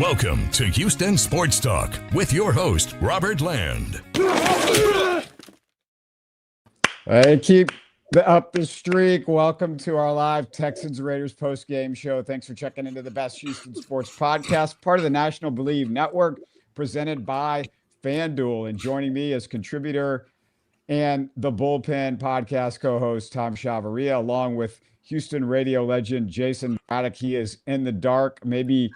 Welcome to Houston Sports Talk with your host, Robert Land. Hey, keep up the streak. Welcome to our live Texans-Raiders post-game show. Thanks for checking into the best Houston sports podcast, part of the National Bleav Network, presented by FanDuel. And joining me as contributor and the Bullpen podcast co-host, Thomas Chavarria, along with Houston radio legend Jayson Braddock. He is in the dark, maybe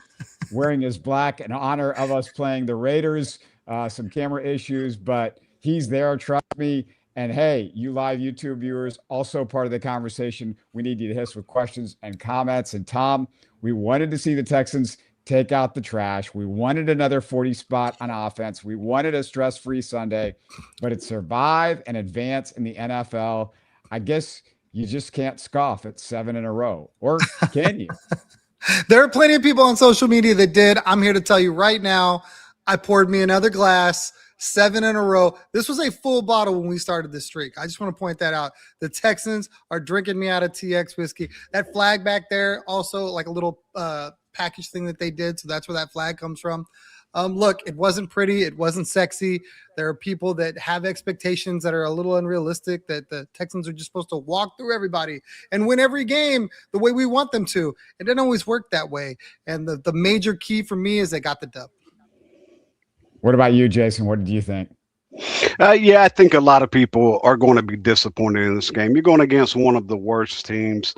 wearing his black in honor of us playing the Raiders. Some camera issues, but he's there. Trust me. And hey, you live YouTube viewers, also part of the conversation. We need you to hit us with questions and comments. And Tom, we wanted to see the Texans take out the trash. We wanted another 40 spot on offense. We wanted a stress-free Sunday, but it survive and advance in the NFL. I guess you just can't scoff at 7 in a row, or can you? There are plenty of people on social media that did. I'm here to tell you right now, I poured me another glass, 7 in a row. This was a full bottle when we started this streak. I just want to point that out. The Texans are drinking me out of TX whiskey. That flag back there, also like a little package thing that they did. So that's where that flag comes from. Look, it wasn't pretty. It wasn't sexy. There are people that have expectations that are a little unrealistic, that the Texans are just supposed to walk through everybody and win every game the way we want them to. It didn't always work that way. And the major key for me is they got the dub. What about you, Jayson? What did you think? Yeah, I think a lot of people are going to be disappointed in this game. You're going against one of the worst teams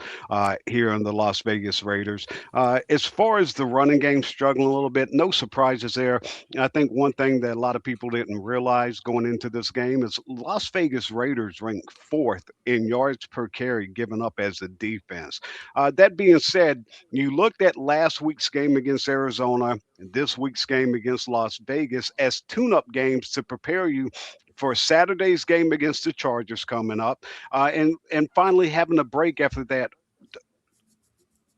here in the Las Vegas Raiders. As far as the running game struggling a little bit, no surprises there. I think one thing that a lot of people didn't realize going into this game is Las Vegas Raiders ranked 4th in yards per carry given up as a defense. That being said, you looked at last week's game against Arizona, this week's game against Las Vegas as tune-up games to prepare you for Saturday's game against the Chargers coming up, and finally having a break after that.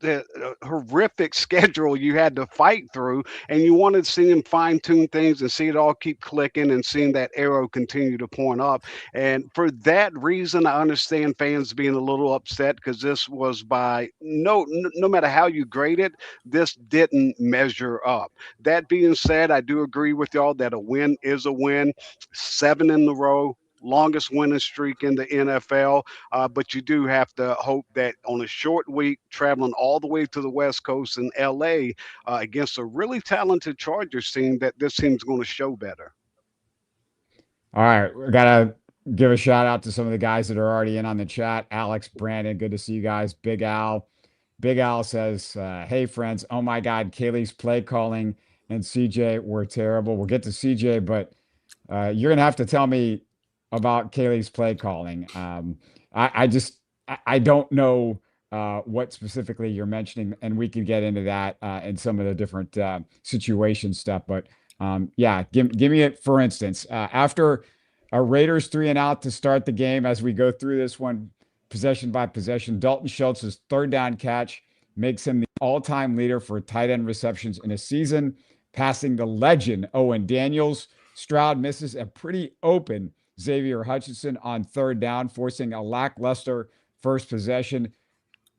The horrific schedule you had to fight through, and you wanted to see him fine-tune things and see it all keep clicking and seeing that arrow continue to point up. And for that reason, I understand fans being a little upset because this was by no matter how you grade it, this didn't measure up. That being said, I do agree with y'all that a win is a win. 7 in a row. Longest winning streak in the NFL, but you do have to hope that on a short week, traveling all the way to the West Coast in LA against a really talented Chargers team, that this team's going to show better. All right, we gotta give a shout out to some of the guys that are already in on the chat. Alex, Brandon, good to see you guys. Big Al says, hey friends, oh my God, Kaylee's play calling and CJ were terrible. We'll get to CJ, but you're gonna have to tell me about Kaylee's play calling. I don't know what specifically you're mentioning, and we can get into that and some of the different situation stuff. But yeah, give me it. For instance, after a Raiders 3 and out to start the game, as we go through this one possession by possession, Dalton Schultz's 3rd down catch makes him the all-time leader for tight end receptions in a season, passing the legend Owen Daniels. Stroud misses a pretty open Xavier Hutchinson on 3rd down, forcing a lackluster first possession.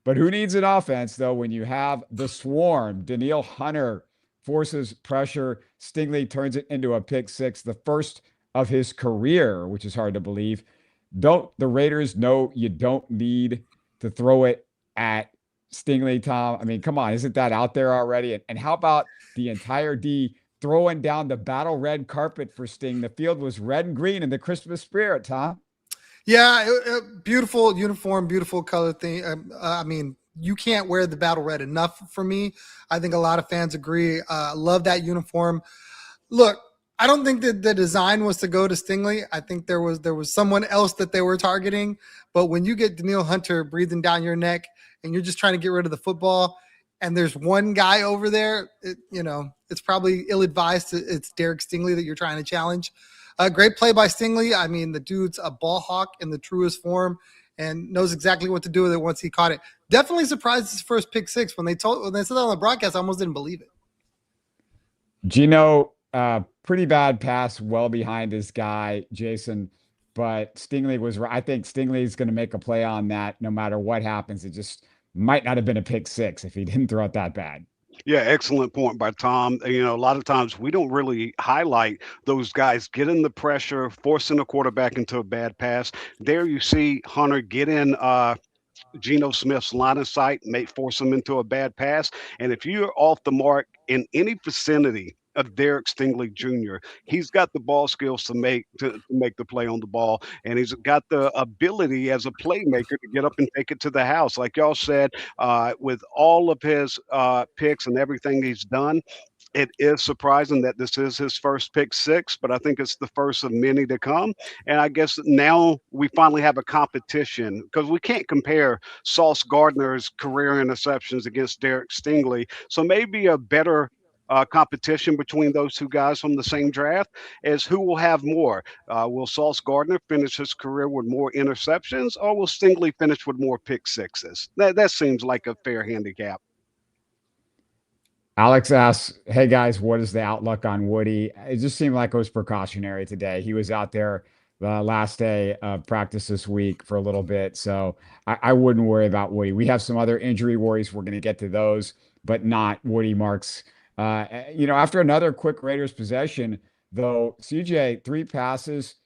But who needs an offense, though, when you have the swarm? Danielle Hunter forces pressure. Stingley turns it into a pick 6, the first of his career, which is hard to believe. Don't the Raiders know you don't need to throw it at Stingley, Tom? I mean, come on, isn't that out there already? And how about the entire D throwing down the battle red carpet for Sting? The field was red and green in the Christmas spirit, Tom. Yeah, beautiful uniform, beautiful color thing. I mean, you can't wear the battle red enough for me. I think a lot of fans agree. Love that uniform. Look, I don't think that the design was to go to Stingley. I think there was someone else that they were targeting. But when you get Danielle Hunter breathing down your neck and you're just trying to get rid of the football, and there's one guy over there, it's probably ill-advised. It's Derek Stingley that you're trying to challenge. Great play by Stingley. I mean, the dude's a ball hawk in the truest form and knows exactly what to do with it once he caught it. Definitely surprised his first pick 6. When they said that on the broadcast, I almost didn't believe it. Gino, pretty bad pass, well behind his guy, Jayson. But Stingley was right. I think Stingley's going to make a play on that no matter what happens. It just might not have been a pick 6 if he didn't throw it that bad. Yeah, excellent point by Tom. You know, a lot of times we don't really highlight those guys getting the pressure, forcing the quarterback into a bad pass. There you see Hunter get in Geno Smith's line of sight, may force him into a bad pass. And if you're off the mark in any vicinity of Derek Stingley Jr., he's got the ball skills to make the play on the ball, and he's got the ability as a playmaker to get up and take it to the house. Like y'all said, with all of his picks and everything he's done, it is surprising that this is his first pick six, but I think it's the first of many to come. And I guess now we finally have a competition because we can't compare Sauce Gardner's career interceptions against Derek Stingley. So maybe a better competition between those two guys from the same draft is who will have more. Will Sauce Gardner finish his career with more interceptions, or will Stingley finish with more pick sixes? That seems like a fair handicap. Alex asks, hey guys, what is the outlook on Woody? It just seemed like it was precautionary today. He was out there the last day of practice this week for a little bit. So I wouldn't worry about Woody. We have some other injury worries. We're going to get to those, but not Woody Marks. After another quick Raiders possession, though, CJ, 3 passes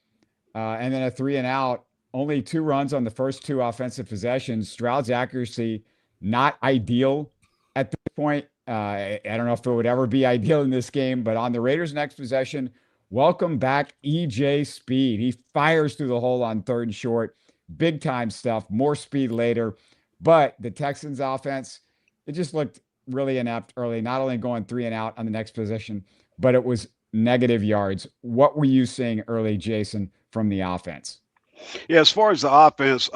and then a 3 and out, only 2 runs on the first 2 offensive possessions. Stroud's accuracy, not ideal at this point. I don't know if it would ever be ideal in this game, but on the Raiders' next possession, welcome back EJ Speed. He fires through the hole on 3rd and short. Big time stuff, more speed later. But the Texans offense, it just looked really inept early, not only going 3 and out on the next possession, but it was negative yards. What were you seeing early, Jayson, from the offense? Yeah, as far as the offense,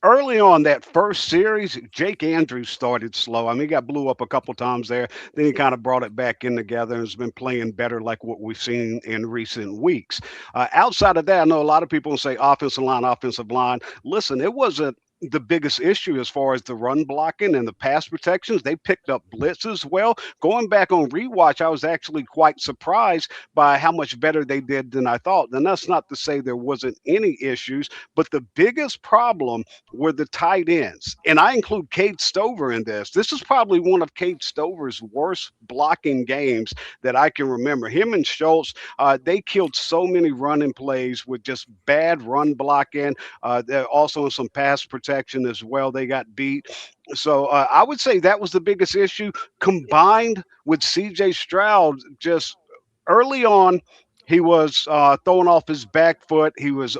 early on that first series, Jake Andrews started slow. I mean, he got blew up a couple times there. Then he kind of brought it back in together and has been playing better like what we've seen in recent weeks. Outside of that, I know a lot of people say offensive line. Listen, it wasn't the biggest issue as far as the run blocking and the pass protections. They picked up blitzes well. Going back on rewatch, I was actually quite surprised by how much better they did than I thought. And that's not to say there wasn't any issues, but the biggest problem were the tight ends. And I include Cade Stover in this. This is probably one of Cade Stover's worst blocking games that I can remember. Him and Schultz, they killed so many running plays with just bad run blocking. They're also in some pass protection as well. They got beat. So I would say that was the biggest issue, combined with CJ Stroud. Just early on, he was throwing off his back foot. He was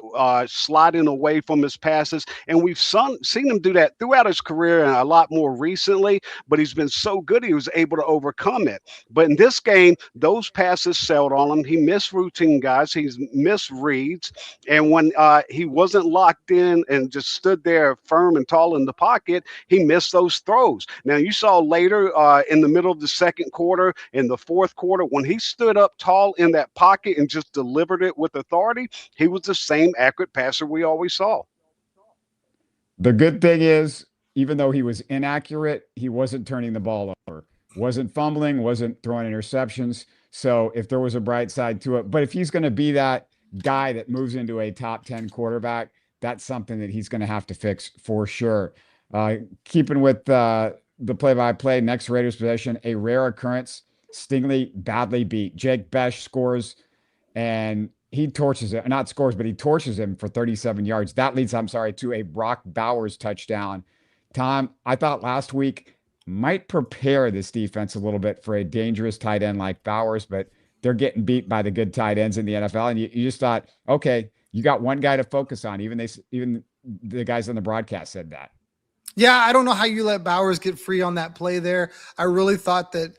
sliding away from his passes. And we've seen him do that throughout his career and a lot more recently. But he's been so good, he was able to overcome it. But in this game, those passes sailed on him. He missed routine guys. He's missed reads. And when he wasn't locked in and just stood there firm and tall in the pocket, he missed those throws. Now, you saw later in the middle of the second quarter, in the fourth quarter, when he stood up tall in that pocket and just delivered it with authority, he was the same accurate passer we always saw. The good thing is, even though he was inaccurate, he wasn't turning the ball over, wasn't fumbling, wasn't throwing interceptions. So if there was a bright side to it, but if he's going to be that guy that moves into a top 10 quarterback, that's something that he's going to have to fix for sure. Keeping with the play-by-play, next Raiders possession, a rare occurrence. Stingley badly beat. Jake Besh scores, and he torches it. Not scores, but he torches him for 37 yards. That leads, to a Brock Bowers touchdown. Tom, I thought last week might prepare this defense a little bit for a dangerous tight end like Bowers, but they're getting beat by the good tight ends in the NFL. And you just thought, okay, you got one guy to focus on. Even the guys on the broadcast said that. Yeah, I don't know how you let Bowers get free on that play there. I really thought that,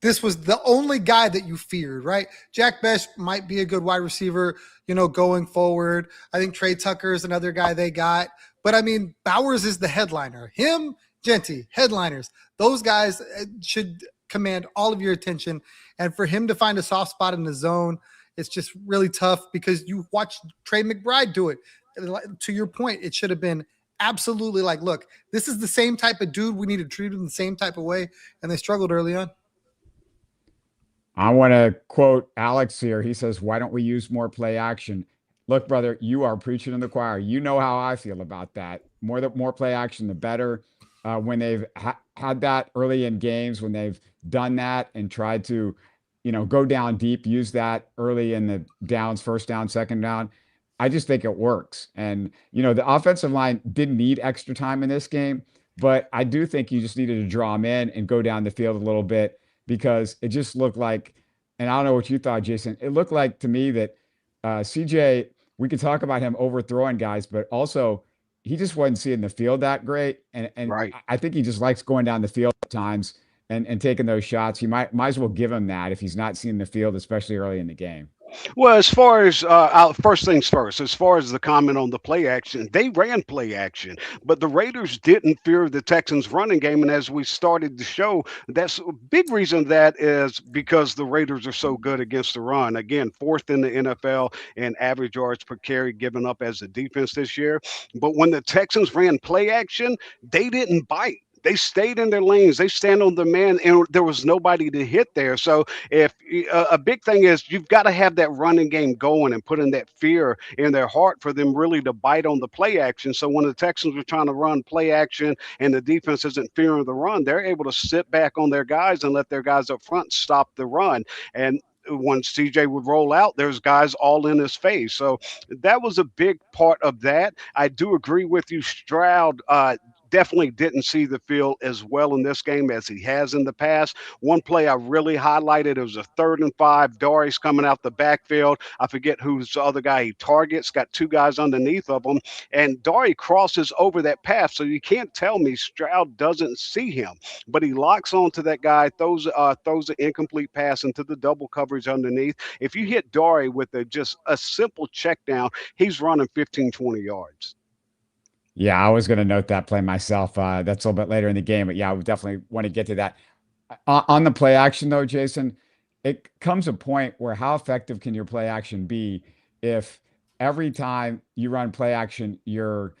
this was the only guy that you feared, right? Jack Besh might be a good wide receiver, going forward. I think Trey Tucker is another guy they got. But, I mean, Bowers is the headliner. Him, Genty, headliners. Those guys should command all of your attention. And for him to find a soft spot in the zone, it's just really tough because you watched Trey McBride do it. To your point, it should have been absolutely like, look, this is the same type of dude. We need to treat him the same type of way. And they struggled early on. I want to quote Alex here. He says, why don't we use more play action? Look, brother, you are preaching in the choir. You know how I feel about that. More play action, the better. when they've had that early in games, when they've done that and tried to, go down deep, use that early in the downs, first down, second down. I just think it works. And, the offensive line didn't need extra time in this game, but I do think you just needed to draw them in and go down the field a little bit because it just looked like, and I don't know what you thought, Jason, it looked like to me that CJ, we could talk about him overthrowing guys, but also he just wasn't seeing the field that great. And Right. I think he just likes going down the field at times and taking those shots. He might as well give him that if he's not seeing the field, especially early in the game. Well, as far as first things first, as far as the comment on the play action, they ran play action, but the Raiders didn't fear the Texans' running game. And as we started the show, that's a big reason that is because the Raiders are so good against the run. Again, fourth in the NFL in average yards per carry given up as a defense this year. But when the Texans ran play action, they didn't bite. They stayed in their lanes. They stand on the man, and there was nobody to hit there. So if a big thing is you've got to have that running game going and putting that fear in their heart for them really to bite on the play action. So when the Texans were trying to run play action and the defense isn't fearing the run, they're able to sit back on their guys and let their guys up front stop the run. And when CJ would roll out, there's guys all in his face. So that was a big part of that. I do agree with you. Stroud definitely didn't see the field as well in this game as he has in the past. One play I really highlighted, it was a 3rd and 5. Dory's coming out the backfield. I forget who's the other guy he targets, got 2 guys underneath of him, and Dory crosses over that path. So you can't tell me Stroud doesn't see him, but he locks onto that guy, throws an incomplete pass into the double coverage underneath. If you hit Dory with just a simple check down, he's running 15, 20 yards. Yeah, I was going to note that play myself. That's a little bit later in the game, but yeah, I would definitely want to get to that. On the play action, though, Jason, it comes a point where how effective can your play action be if every time you run play action, you're,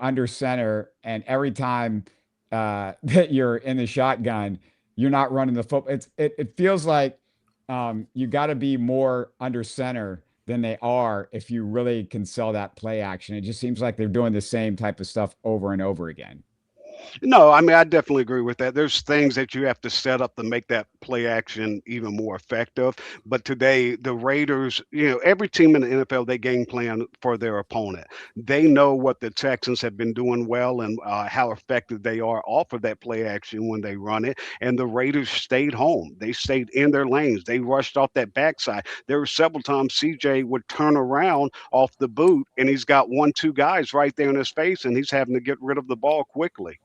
under center, and every time that you're in the shotgun, you're not running the football. It feels like you got to be more under center than they are if you really can sell that play action. It just seems like they're doing the same type of stuff over and over again. No, I mean, I definitely agree with that. There's things that you have to set up to make that play action even more effective. But today, the Raiders, every team in the NFL, they game plan for their opponent. They know what the Texans have been doing well and how effective they are off of that play action when they run it. And the Raiders stayed home. They stayed in their lanes. They rushed off that backside. There were several times CJ would turn around off the boot, and he's got 1-2 guys right there in his face, and he's having to get rid of the ball quickly.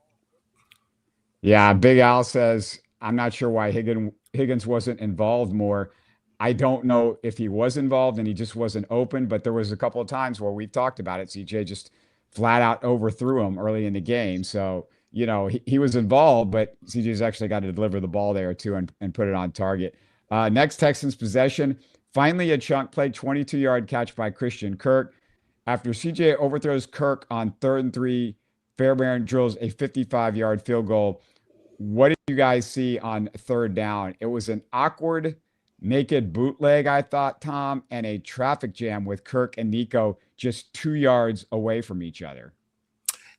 Yeah, Big Al says, I'm not sure why Higgins wasn't involved more. I don't know if he was involved and he just wasn't open, but there was a couple of times where we've talked about it. CJ just flat out overthrew him early in the game. So, he was involved, but CJ's actually got to deliver the ball there too and put it on target. Next Texans possession, finally a chunk play, 22-yard catch by Christian Kirk. After CJ overthrows Kirk on 3rd and 3, Fairbairn drills a 55-yard field goal. What did you guys see on 3rd down? It was an awkward naked bootleg, I thought, Tom, and a traffic jam with Kirk and Nico just 2 yards away from each other.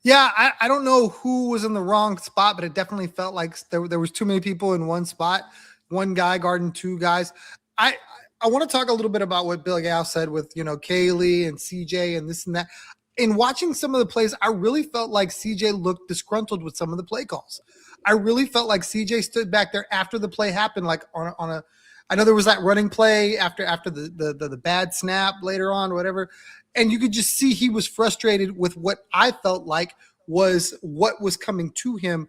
Yeah, I don't know who was in the wrong spot, but it definitely felt like there was too many people in one spot. One guy guarding 2 guys. I want to talk a little bit about what Bill Gow said with, Kaylee and CJ and this and that. In watching some of the plays, I really felt like CJ looked disgruntled with some of the play calls. I really felt like CJ stood back there after the play happened, like on a. I know there was that running play after the bad snap later on, or whatever, and you could just see he was frustrated with what I felt like was what was coming to him,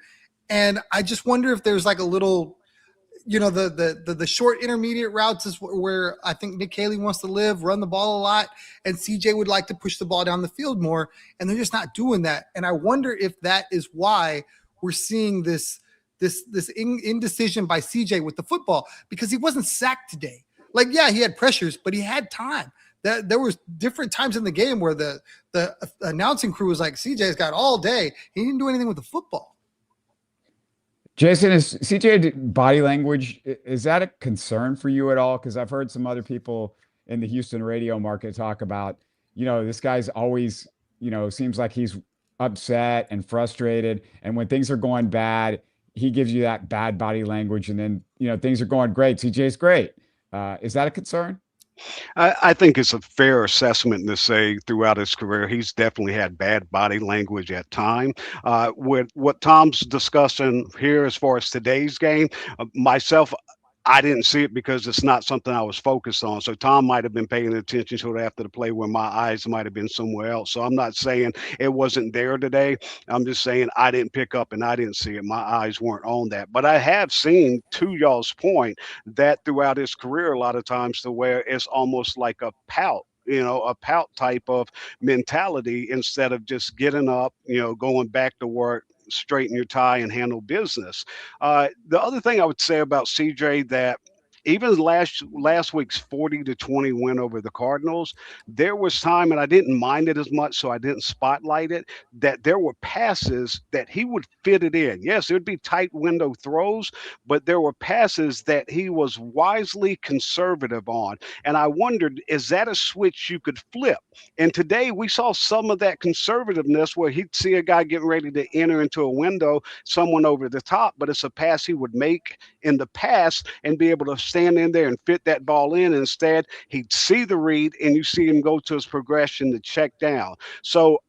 and I just wonder if there's like a little, the short intermediate routes is where I think Nick Haley wants to live, run the ball a lot, and CJ would like to push the ball down the field more, and they're just not doing that. And I wonder if that is why we're seeing this indecision by CJ with the football, because he wasn't sacked today. Like, yeah, he had pressures, but he had time. There was different times in the game where the announcing crew was like, CJ's got all day. He didn't do anything with the football. Jason, is CJ body language, is that a concern for you at all? Because I've heard some other people in the Houston radio market talk about, this guy's always, seems like he's upset and frustrated. And when things are going bad, he gives you that bad body language. And then, things are going great. CJ's great. Is that a concern? I think it's a fair assessment to say throughout his career, he's definitely had bad body language at time. With what Tom's discussing here as far as today's game, myself, I didn't see it because it's not something I was focused on. So Tom might have been paying attention to it after the play where my eyes might have been somewhere else. So I'm not saying it wasn't there today. I'm just saying I didn't pick up and I didn't see it. My eyes weren't on that. But I have seen, to y'all's point, that throughout his career a lot of times to where it's almost like a pout, a pout type of mentality instead of just getting up, going back to work, straighten your tie and handle business. The other thing I would say about CJ that even last week's 40-20 win over the Cardinals, there was time, and I didn't mind it as much, so I didn't spotlight it, that there were passes that he would fit it in. Yes, it would be tight window throws, but there were passes that he was wisely conservative on. And I wondered, is that a switch you could flip? And today we saw some of that conservativeness where he'd see a guy getting ready to enter into a window, someone over the top, but it's a pass he would make in the past and be able to stand in there and fit that ball in. Instead, he'd see the read and you see him go to his progression to check down. So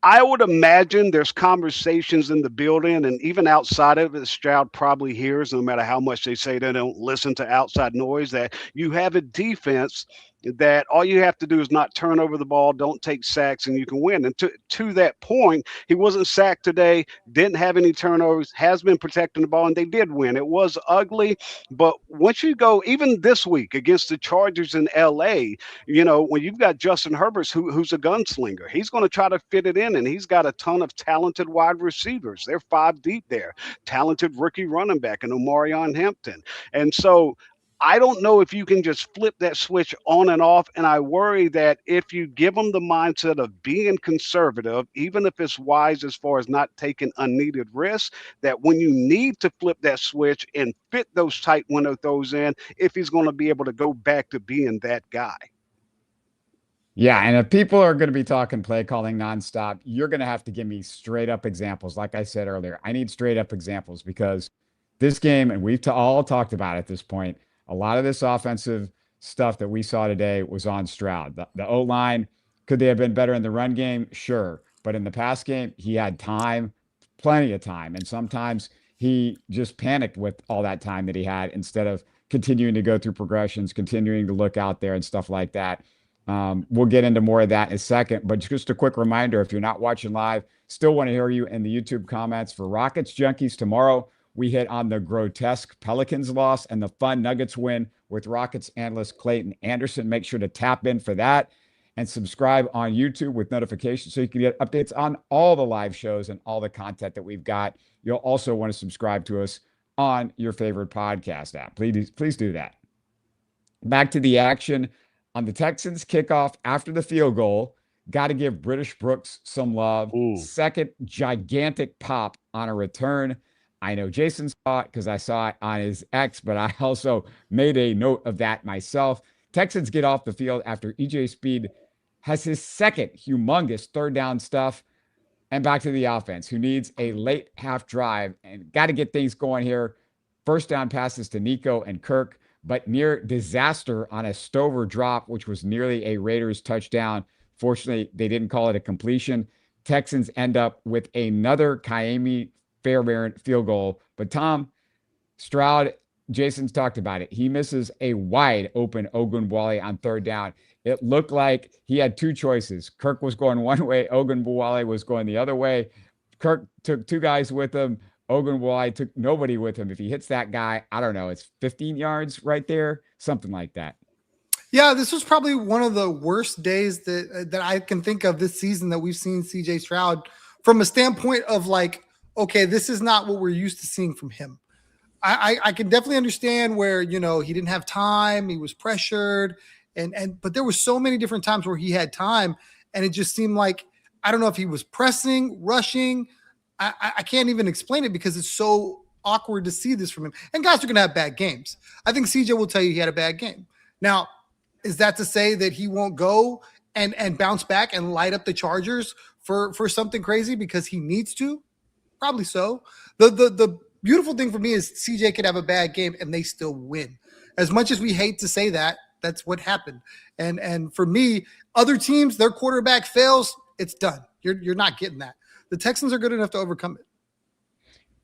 I would imagine there's conversations in the building and even outside of it, Stroud probably hears, no matter how much they say they don't listen to outside noise, that you have a defense that all you have to do is not turn over the ball, don't take sacks, and you can win. And to that point, he wasn't sacked today, didn't have any turnovers, has been protecting the ball, and they did win. It was ugly, but once you go, even this week against the Chargers in L.A., when you've got Justin Herbert, who's a gunslinger, he's going to try to fit it in, and he's got a ton of talented wide receivers. They're 5 deep there, talented rookie running back and Omarion Hampton. And so I don't know if you can just flip that switch on and off. And I worry that if you give them the mindset of being conservative, even if it's wise as far as not taking unneeded risks, that when you need to flip that switch and fit those tight window throws in, if he's going to be able to go back to being that guy. Yeah, and if people are going to be talking play calling nonstop, you're going to have to give me straight up examples. Like I said earlier, I need straight up examples because this game, and we've all talked about at this point, a lot of this offensive stuff that we saw today was on Stroud. The O-line, could they have been better in the run game? Sure. But in the pass game, he had time, plenty of time. And sometimes he just panicked with all that time that he had instead of continuing to go through progressions, continuing to look out there and stuff like that. We'll get into more of that in a second. But just a quick reminder, if you're not watching live, still want to hear you in the YouTube comments for Rockets Junkies tomorrow. We hit on the grotesque Pelicans loss and the fun Nuggets win with Rockets analyst Clayton Anderson. Make sure to tap in for that and subscribe on YouTube with notifications so you can get updates on all the live shows and all the content that we've got. You'll also want to subscribe to us on your favorite podcast app. Please do that. Back to the action on the Texans kickoff after the field goal. Got to give British Brooks some love. Ooh. Second gigantic pop on a return. I know Jason saw it because I saw it on his X, but I also made a note of that myself. Texans get off the field after EJ Speed has his second humongous third down stuff. And back to the offense, who needs a late half drive and got to get things going here. First down passes to Nico and Kirk, but near disaster on a Stover drop, which was nearly a Raiders touchdown. Fortunately, they didn't call it a completion. Texans end up with another Kaimi Fairbairn field goal. But Tom, Stroud, Jason's talked about it. He misses a wide open Ogunbowale on third down. It looked like he had 2 choices. Kirk was going one way. Ogunbowale was going the other way. Kirk took 2 guys with him. Ogunbowale took nobody with him. If he hits that guy, I don't know, it's 15 yards right there, something like that. Yeah, this was probably one of the worst days that I can think of this season that we've seen CJ Stroud from a standpoint of like, okay, this is not what we're used to seeing from him. I can definitely understand where, he didn't have time, he was pressured, but there were so many different times where he had time, and it just seemed like, I don't know if he was pressing, rushing. I can't even explain it because it's so awkward to see this from him. And guys are going to have bad games. I think CJ will tell you he had a bad game. Now, is that to say that he won't go and bounce back and light up the Chargers for something crazy because he needs to? Probably so. The beautiful thing for me is CJ could have a bad game and they still win. As much as we hate to say that, that's what happened. And for me, other teams, their quarterback fails, it's done. You're not getting that. The Texans are good enough to overcome it.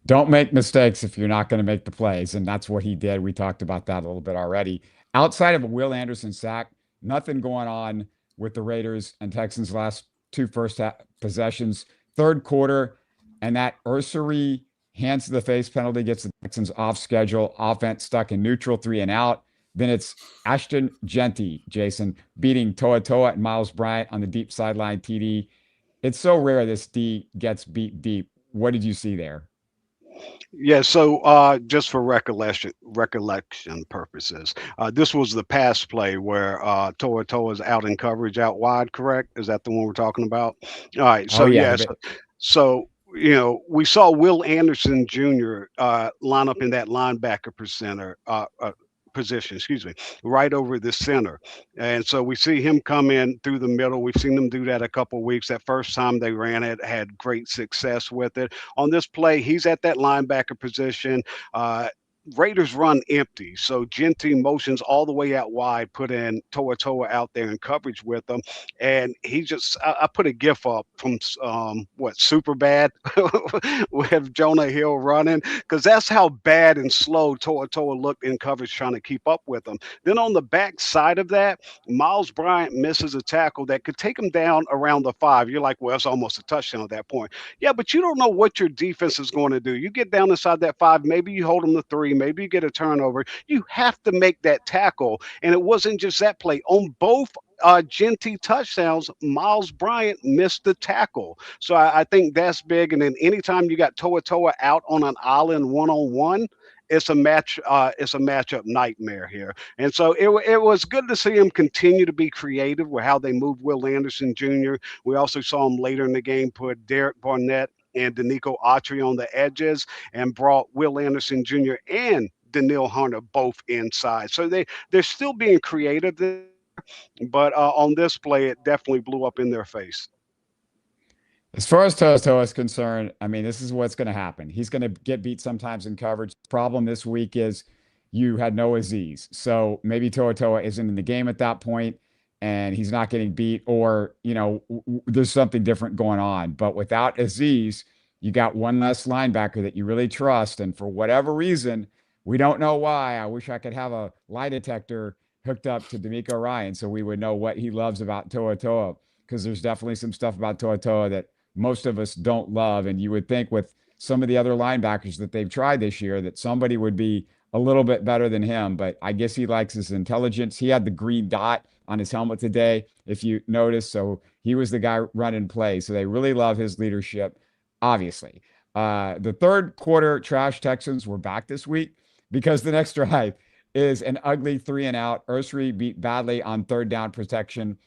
Don't make mistakes if you're not going to make the plays, and that's what he did. We talked about that a little bit already. Outside of a Will Anderson sack, nothing going on with the Raiders and Texans last two first possessions. Third quarter, and that Ursery hands to the face penalty gets the Texans off schedule. Offense stuck in neutral, 3 and out. Then it's Ashton Genty, Jason, beating Toa Toa and Miles Bryant on the deep sideline TD. It's so rare this D gets beat deep. What did you see there? Yeah, so just for recollection purposes, this was the pass play where Toa Toa's out in coverage out wide, correct? Is that the one we're talking about? All right, so so we saw Will Anderson Jr. Line up in that linebacker position, right over the center. And so we see him come in through the middle. We've seen them do that a couple of weeks. That first time they ran it, had great success with it. On this play, he's at that linebacker position. Raiders run empty. So Genty motions all the way out wide, put in Toa Toa out there in coverage with them. And he just, I put a GIF up from Superbad with Jonah Hill running, because that's how bad and slow Toa Toa looked in coverage trying to keep up with them. Then on the back side of that, Miles Bryant misses a tackle that could take him down around the 5. You're like, well, it's almost a touchdown at that point. Yeah, but you don't know what your defense is going to do. You get down inside that 5, maybe you hold them to 3, maybe you get a turnover. You have to make that tackle. And it wasn't just that play. On both Genty touchdowns, Miles Bryant missed the tackle. So I think that's big. And then anytime you got Toa Toa out on an island one-on-one, it's a matchup nightmare here. And so it was good to see him continue to be creative with how they moved Will Anderson Jr. We also saw him later in the game put Derek Barnett and Nico on the edges and brought Will Anderson Jr. and Daniil Hunter both inside. So they're still being creative there, but on this play, it definitely blew up in their face. As far as Toa Toa is concerned, I mean, this is what's going to happen. He's going to get beat sometimes in coverage. The problem this week is you had no Aziz. So maybe Toa Toa isn't in the game at that point and he's not getting beat, or, there's something different going on. But without Aziz, you got one less linebacker that you really trust. And for whatever reason, we don't know why. I wish I could have a lie detector hooked up to D'Amico Ryan so we would know what he loves about Toa Toa, because there's definitely some stuff about Toa Toa that most of us don't love. And you would think with some of the other linebackers that they've tried this year that somebody would be a little bit better than him. But I guess he likes his intelligence. He had the green dot on his helmet today, if you notice. So he was the guy running plays. So they really love his leadership, obviously. The third quarter trash Texans were back this week because the next drive is an ugly 3 and out. Ursery beat badly on third down protection.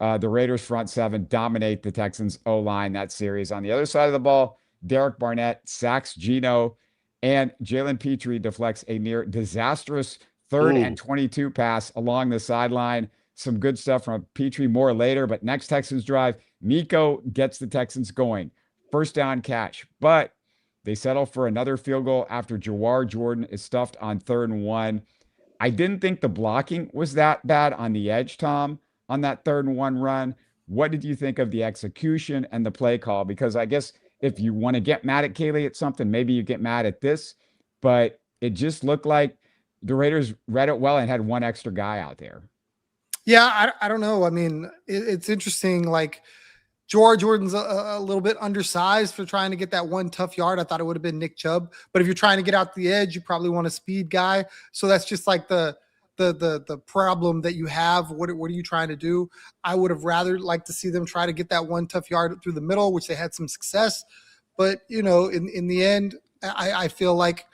The Raiders front 7 dominate the Texans O-line that series. On the other side of the ball, Derek Barnett sacks Geno, and Jalen Petrie deflects a near disastrous 3rd and 22 pass along the sideline. Some good stuff from Petrie more later, but next Texans drive, Nico gets the Texans going. First down catch, but they settle for another field goal after Jawhar Jordan is stuffed on 3rd and 1. I didn't think the blocking was that bad on the edge, Tom, on that 3rd and 1 run. What did you think of the execution and the play call? Because I guess if you want to get mad at Kaylee at something, maybe you get mad at this, but it just looked like the Raiders read it well and had one extra guy out there. Yeah, I don't know. I mean, it's interesting. Like, Jawhar Jordan's a little bit undersized for trying to get that one tough yard. I thought it would have been Nick Chubb. But if you're trying to get out the edge, you probably want a speed guy. So that's just like the problem that you have. What are you trying to do? I would have rather liked to see them try to get that one tough yard through the middle, which they had some success. But, in the end, I feel like,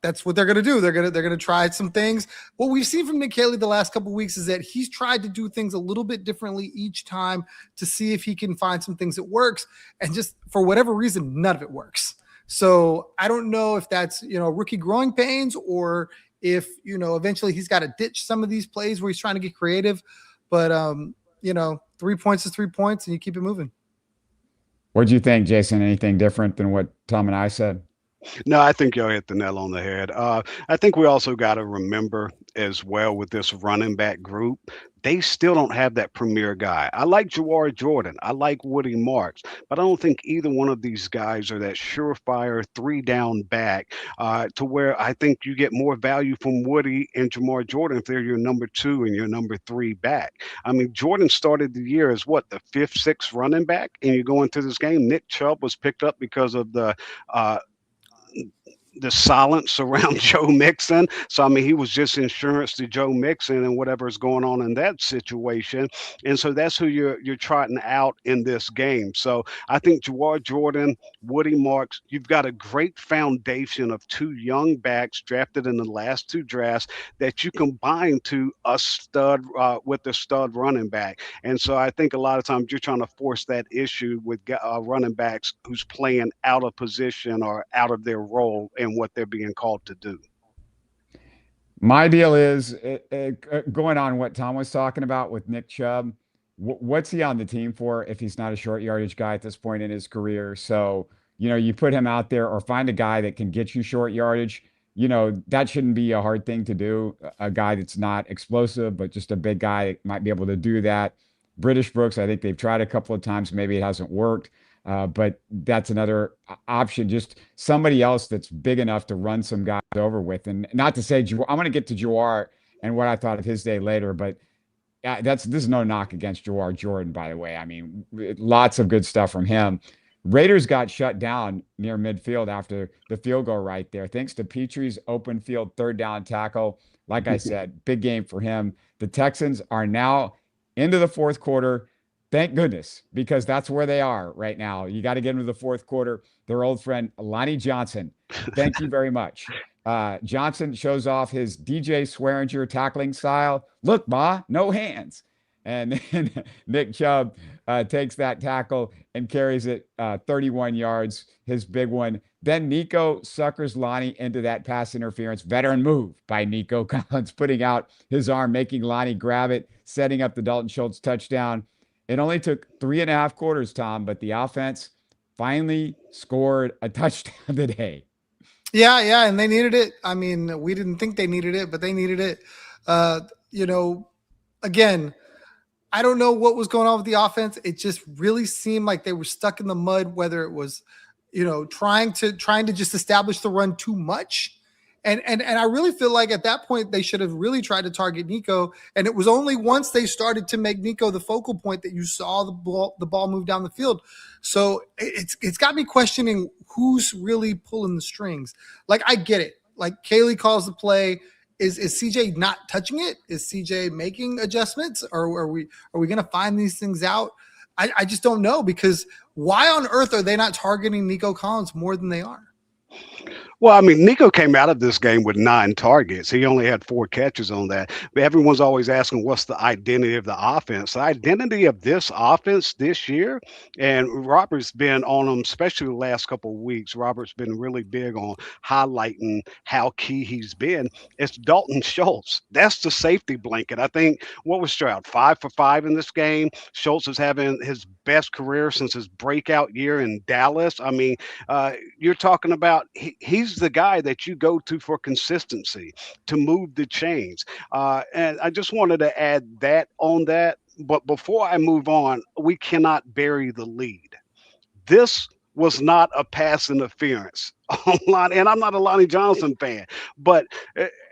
that's what they're going to do. They're going to try some things. What we've seen from Nick Haley the last couple of weeks is that he's tried to do things a little bit differently each time to see if he can find some things that works. And just for whatever reason, none of it works. So I don't know if that's, rookie growing pains, or if, 3 points is 3 points, and you keep it moving. What do you think, Jason? Anything different than what Tom and I said? No, I think y'all hit the nail on the head. I think we also got to remember as well with this running back group, they still don't have that premier guy. I like Jawhar Jordan. I like Woody Marks, but I don't think either one of these guys are that surefire 3-down back to where I think you get more value from Woody and Jawhar Jordan if they're your number 2 and your number 3 back. I mean, Jordan started the year as what, the 5th, 6th running back, and you go into this game. Nick Chubb was picked up because of the silence around Joe Mixon. So, I mean, he was just insurance to Joe Mixon and whatever's going on in that situation. And so that's who you're trotting out in this game. So I think Jawhar Jordan, Woody Marks, you've got a great foundation of 2 young backs drafted in the last 2 drafts that you combine to a stud with a stud running back. And so I think a lot of times you're trying to force that issue with running backs who's playing out of position or out of their role and what they're being called to do. My deal is going on what Tom was talking about with Nick Chubb. What's he on the team for if he's not a short yardage guy at this point in his career? So, you put him out there or find a guy that can get you short yardage. That shouldn't be a hard thing to do. A guy that's not explosive, but just a big guy might be able to do that. British Brooks, I think they've tried a couple of times. Maybe it hasn't worked. But that's another option. Just somebody else that's big enough to run some guys over with. And not to say, I'm going to get to Jawhar and what I thought of his day later, but this is no knock against Jawhar Jordan, by the way. I mean, lots of good stuff from him. Raiders got shut down near midfield after the field goal right there, thanks to Petrie's open field 3rd down tackle. Like I said, big game for him. The Texans are now into the 4th quarter. Thank goodness, because that's where they are right now. You got to get into the 4th quarter. Their old friend, Lonnie Johnson. Thank you very much. Johnson shows off his DJ Swearinger tackling style. Look, Ma, no hands. And then Nick Chubb takes that tackle and carries it 31 yards, his big one. Then Nico suckers Lonnie into that pass interference. Veteran move by Nico Collins, putting out his arm, making Lonnie grab it, setting up the Dalton Schultz touchdown. It only took 3.5 quarters, Tom, but the offense finally scored a touchdown today. Yeah, and they needed it. I mean, we didn't think they needed it, but they needed it. Again, I don't know what was going on with the offense. It just really seemed like they were stuck in the mud, whether it was, trying to just establish the run too much. And I really feel like at that point they should have really tried to target Nico. And it was only once they started to make Nico the focal point that you saw the ball move down the field. So it's got me questioning who's really pulling the strings. Like, I get it. Like, Kaylee calls the play. Is CJ not touching it? Is CJ making adjustments? Or are we going to find these things out? I just don't know, because why on earth are they not targeting Nico Collins more than they are? Well, I mean, Nico came out of this game with 9 targets. He only had 4 catches on that. But everyone's always asking, what's the identity of the offense? The identity of this offense this year, and Robert's been on them, especially the last couple of weeks. Robert's been really big on highlighting how key he's been. It's Dalton Schultz. That's the safety blanket. I think, what was Stroud? 5 for 5 in this game. Schultz is having his best career since his breakout year in Dallas. I mean, you're talking about he's the guy that you go to for consistency, to move the chains. And I just wanted to add that on that. But before I move on, we cannot bury the lead. This was not a pass interference online, and I'm not a Lonnie Johnson fan, but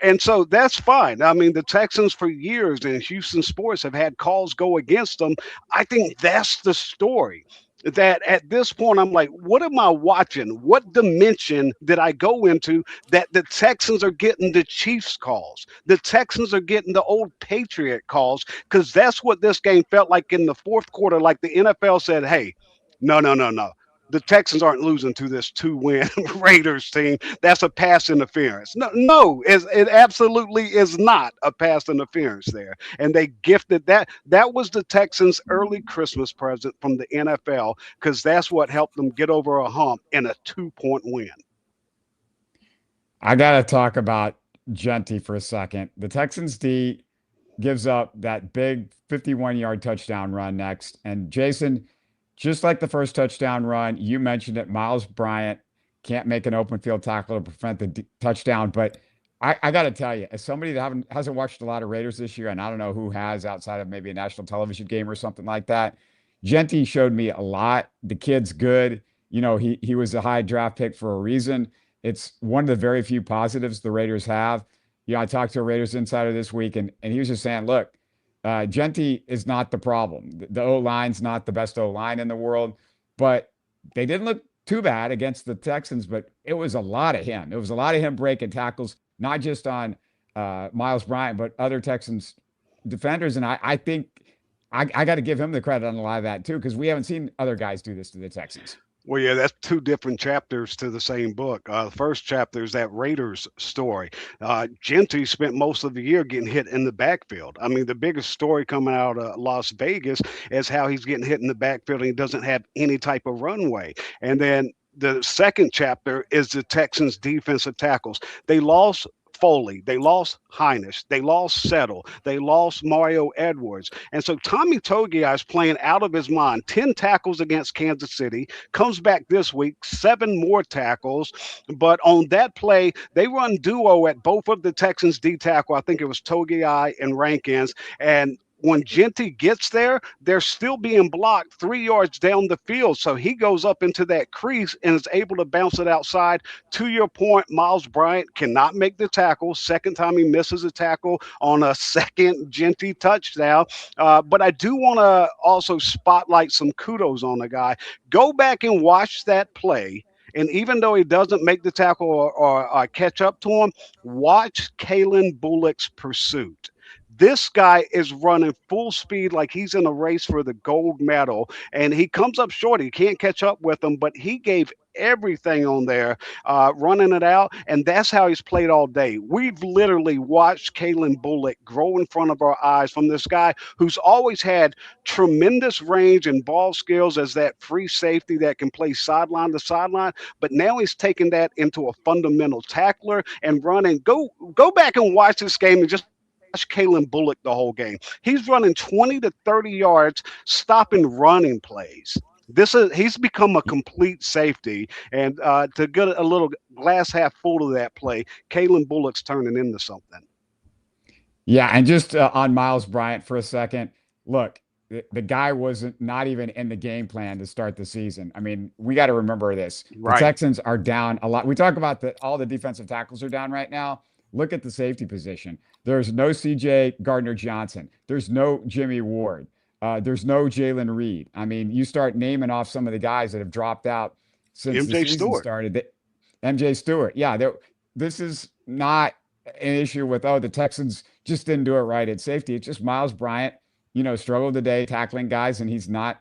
and so that's fine. I mean, the Texans for years in Houston sports have had calls go against them. I think that's the story. That at this point, I'm like, what am I watching? What dimension did I go into that the Texans are getting the Chiefs calls? The Texans are getting the old Patriot calls, because that's what this game felt like in the 4th quarter. Like the NFL said, hey, no. The Texans aren't losing to this 2-win Raiders team. That's a pass interference. No, it absolutely is not a pass interference there. And they gifted that. That was the Texans' early Christmas present from the NFL, because that's what helped them get over a hump in a 2-point win. I got to talk about Genty for a second. The Texans D, gives up that big 51-yard touchdown run next. And Jayson, just like the first touchdown run, you mentioned it, Miles Bryant can't make an open field tackle to prevent the touchdown. But I got to tell you, as somebody that hasn't watched a lot of Raiders this year, and I don't know who has outside of maybe a national television game or something like that, Genty showed me a lot. The kid's good. He was a high draft pick for a reason. It's one of the very few positives the Raiders have. I talked to a Raiders insider this week, and he was just saying, look, Genty is not the problem. The O-line's not the best O-line in the world, but they didn't look too bad against the Texans, but it was a lot of him. It was a lot of him breaking tackles, not just on Miles Bryant, but other Texans defenders. And I think I got to give him the credit on a lot of that too, because we haven't seen other guys do this to the Texans. Well, yeah, that's two different chapters to the same book. The first chapter is that Raiders story. Genty spent most of the year getting hit in the backfield. I mean, the biggest story coming out of Las Vegas is how he's getting hit in the backfield and he doesn't have any type of runway. And then the second chapter is the Texans' defensive tackles. They lost Foley, they lost Heinisch, they lost Settle, they lost Mario Edwards. And so Tommy Togiai is playing out of his mind. 10 tackles against Kansas City, comes back this week, 7 more tackles. But on that play, they run duo at both of the Texans D tackle. I think it was Togiai and Rankins. And when Genty gets there, they're still being blocked 3 yards down the field. So he goes up into that crease and is able to bounce it outside. To your point, Miles Bryant cannot make the tackle. Second time he misses a tackle on a second Genty touchdown. But I do want to also spotlight some kudos on the guy. Go back and watch that play. And even though he doesn't make the tackle or catch up to him, watch Kalen Bullock's pursuit. This guy is running full speed like he's in a race for the gold medal, and he comes up short. He can't catch up with him, but he gave everything on there, running it out, and that's how he's played all day. We've literally watched Kalen Bullock grow in front of our eyes from this guy who's always had tremendous range and ball skills as that free safety that can play sideline to sideline, but now he's taken that into a fundamental tackler and running. Go back and watch this game and just watch Kalen Bullock the whole game. He's running 20 to 30 yards, stopping running plays. He's become a complete safety. And to get a little glass half full of that play, Kalen Bullock's turning into something. Yeah, and just on Miles Bryant for a second, look, the guy wasn't not even in the game plan to start the season. I mean, we got to remember this. Right. The Texans are down a lot. We talk about all the defensive tackles are down right now. Look at the safety position. There's no CJ Gardner-Johnson. There's no Jimmy Ward. There's no Jalen Reed. I mean, you start naming off some of the guys that have dropped out since the season started. MJ Stewart. Yeah, this is not an issue with, the Texans just didn't do it right at safety. It's just Miles Bryant, struggled today tackling guys, and he's not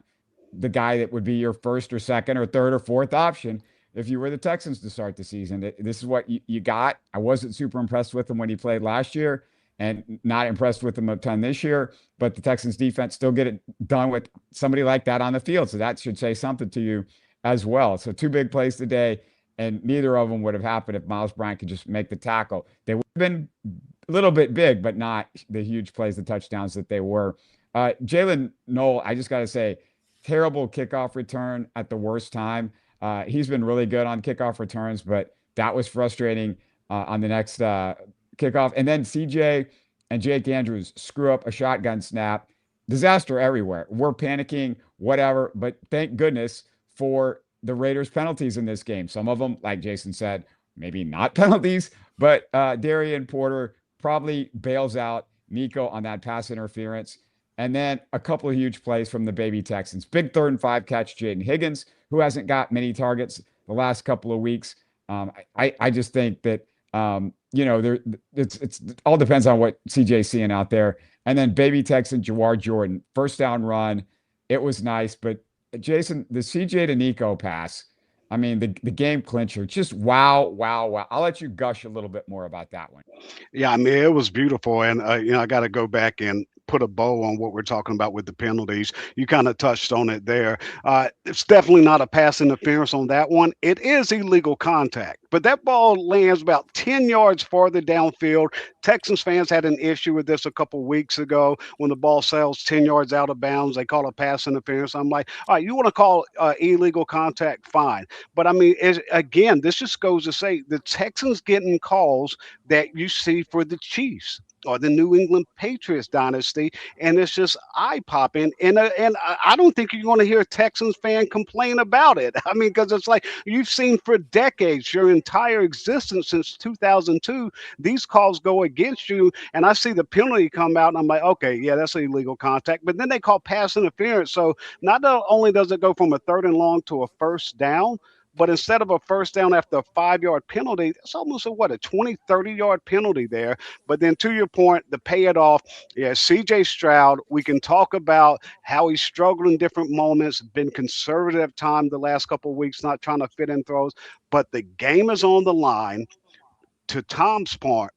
the guy that would be your first or second or third or fourth option if you were the Texans to start the season. This is what you got. I wasn't super impressed with him when he played last year and not impressed with him a ton this year, but the Texans defense still get it done with somebody like that on the field. So that should say something to you as well. So 2 big plays today, and neither of them would have happened if Miles Bryant could just make the tackle. They would have been a little bit big, but not the huge plays, the touchdowns that they were. Jalen Noel, I just got to say, terrible kickoff return at the worst time. He's been really good on kickoff returns, but that was frustrating on the next kickoff. And then CJ and Jake Andrews screw up a shotgun snap. Disaster everywhere. We're panicking, whatever, but thank goodness for the Raiders' penalties in this game. Some of them, like Jayson said, maybe not penalties, but Darian Porter probably bails out Nico on that pass interference. And then a couple of huge plays from the baby Texans. Big 3rd and 5 catch, Jaden Higgins, who hasn't got many targets the last couple of weeks. I just think that, it's all depends on what CJ's seeing out there. And then baby Texan Jawhar Jordan, first down run. It was nice. But Jayson, the CJ to Nico pass, I mean, the game clincher, just wow. I'll let you gush a little bit more about that one. Yeah, I mean, it was beautiful. And, I got to go back and put a bow on what we're talking about with the penalties. You kind of touched on it there. It's definitely not a pass interference on that one. It is illegal contact, but that ball lands about 10 yards farther downfield. Texans fans had an issue with this a couple weeks ago when the ball sails 10 yards out of bounds. They call it pass interference. I'm like, all right, you want to call illegal contact? Fine. But I mean, again, this just goes to say the Texans getting calls that you see for the Chiefs or the New England Patriots dynasty, and it's just eye-popping. And I don't think you're going to hear a Texans fan complain about it. I mean, because it's like you've seen for decades, your entire existence since 2002, these calls go against you, and I see the penalty come out, and I'm like, okay, yeah, that's illegal contact. But then they call pass interference. So not only does it go from a 3rd and long to a 1st down, but instead of a 1st down after a 5-yard penalty, it's almost a 20, 30-yard penalty there. But then to your point, to pay it off, yeah, CJ Stroud, we can talk about how he's struggled in different moments, been conservative at time the last couple of weeks, not trying to fit in throws, but the game is on the line. To Tom's point,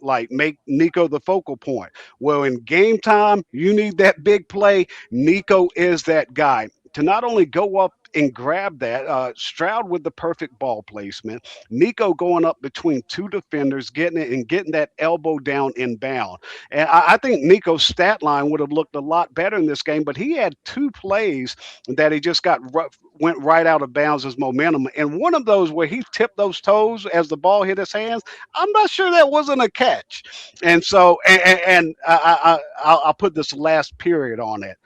like make Nico the focal point. Well, in game time, you need that big play. Nico is that guy to not only go up and grab that, Stroud with the perfect ball placement, Nico going up between 2 defenders, getting it and getting that elbow down inbound. And I think Nico's stat line would have looked a lot better in this game, but he had 2 plays that he just went right out of bounds as momentum. And one of those where he tipped those toes as the ball hit his hands, I'm not sure that wasn't a catch. And so, I'll put this last period on it.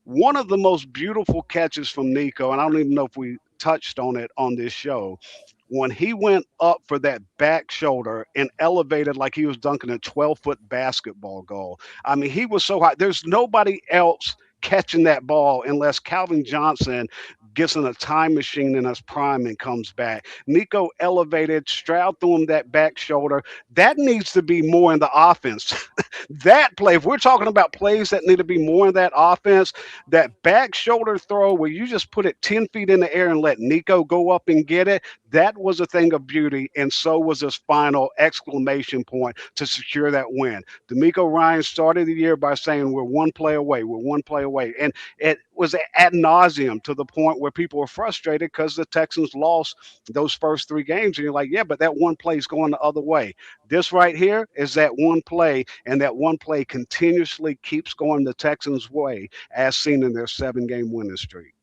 One of the most beautiful catches from Nico, and I don't even know if we touched on it on this show, when he went up for that back shoulder and elevated like he was dunking a 12-foot basketball goal. I mean, he was so high. There's nobody else catching that ball unless Calvin Johnson gets in a time machine in his prime and comes back. Nico elevated, Stroud threw him that back shoulder. That needs to be more in the offense. That play, if we're talking about plays that need to be more in that offense, that back shoulder throw where you just put it 10 feet in the air and let Nico go up and get it, that was a thing of beauty, and so was his final exclamation point to secure that win. D'Amico Ryan started the year by saying, we're one play away, and it was ad nauseum to the point where people were frustrated because the Texans lost those first 3 games, and you're like, yeah, but that one play is going the other way. This right here is that one play, and that one play continuously keeps going the Texans' way, as seen in their 7-game winning streak.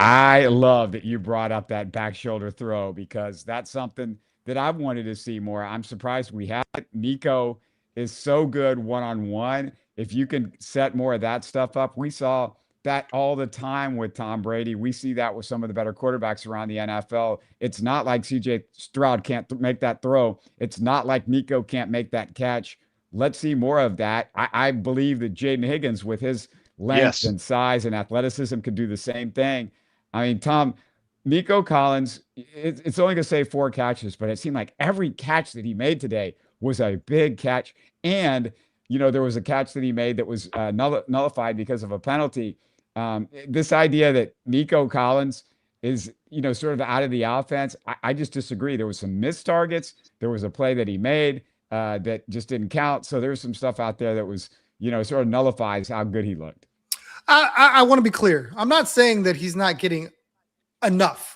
I love that you brought up that back shoulder throw because that's something that I've wanted to see more. I'm surprised we have it. Nico is so good one-on-one. If you can set more of that stuff up, we saw that all the time with Tom Brady. We see that with some of the better quarterbacks around the NFL. It's not like CJ Stroud can't make that throw. It's not like Nico can't make that catch. Let's see more of that. I believe that Jaden Higgins with his length and size and athleticism could do the same thing. I mean, Tom, Nico Collins, it's only going to say 4 catches, but it seemed like every catch that he made today was a big catch. And, there was a catch that he made that was nullified because of a penalty. This idea that Nico Collins is, sort of out of the offense, I just disagree. There was some missed targets. There was a play that he made that just didn't count. So there's some stuff out there that was, sort of nullifies how good he looked. I want to be clear. I'm not saying that he's not getting enough.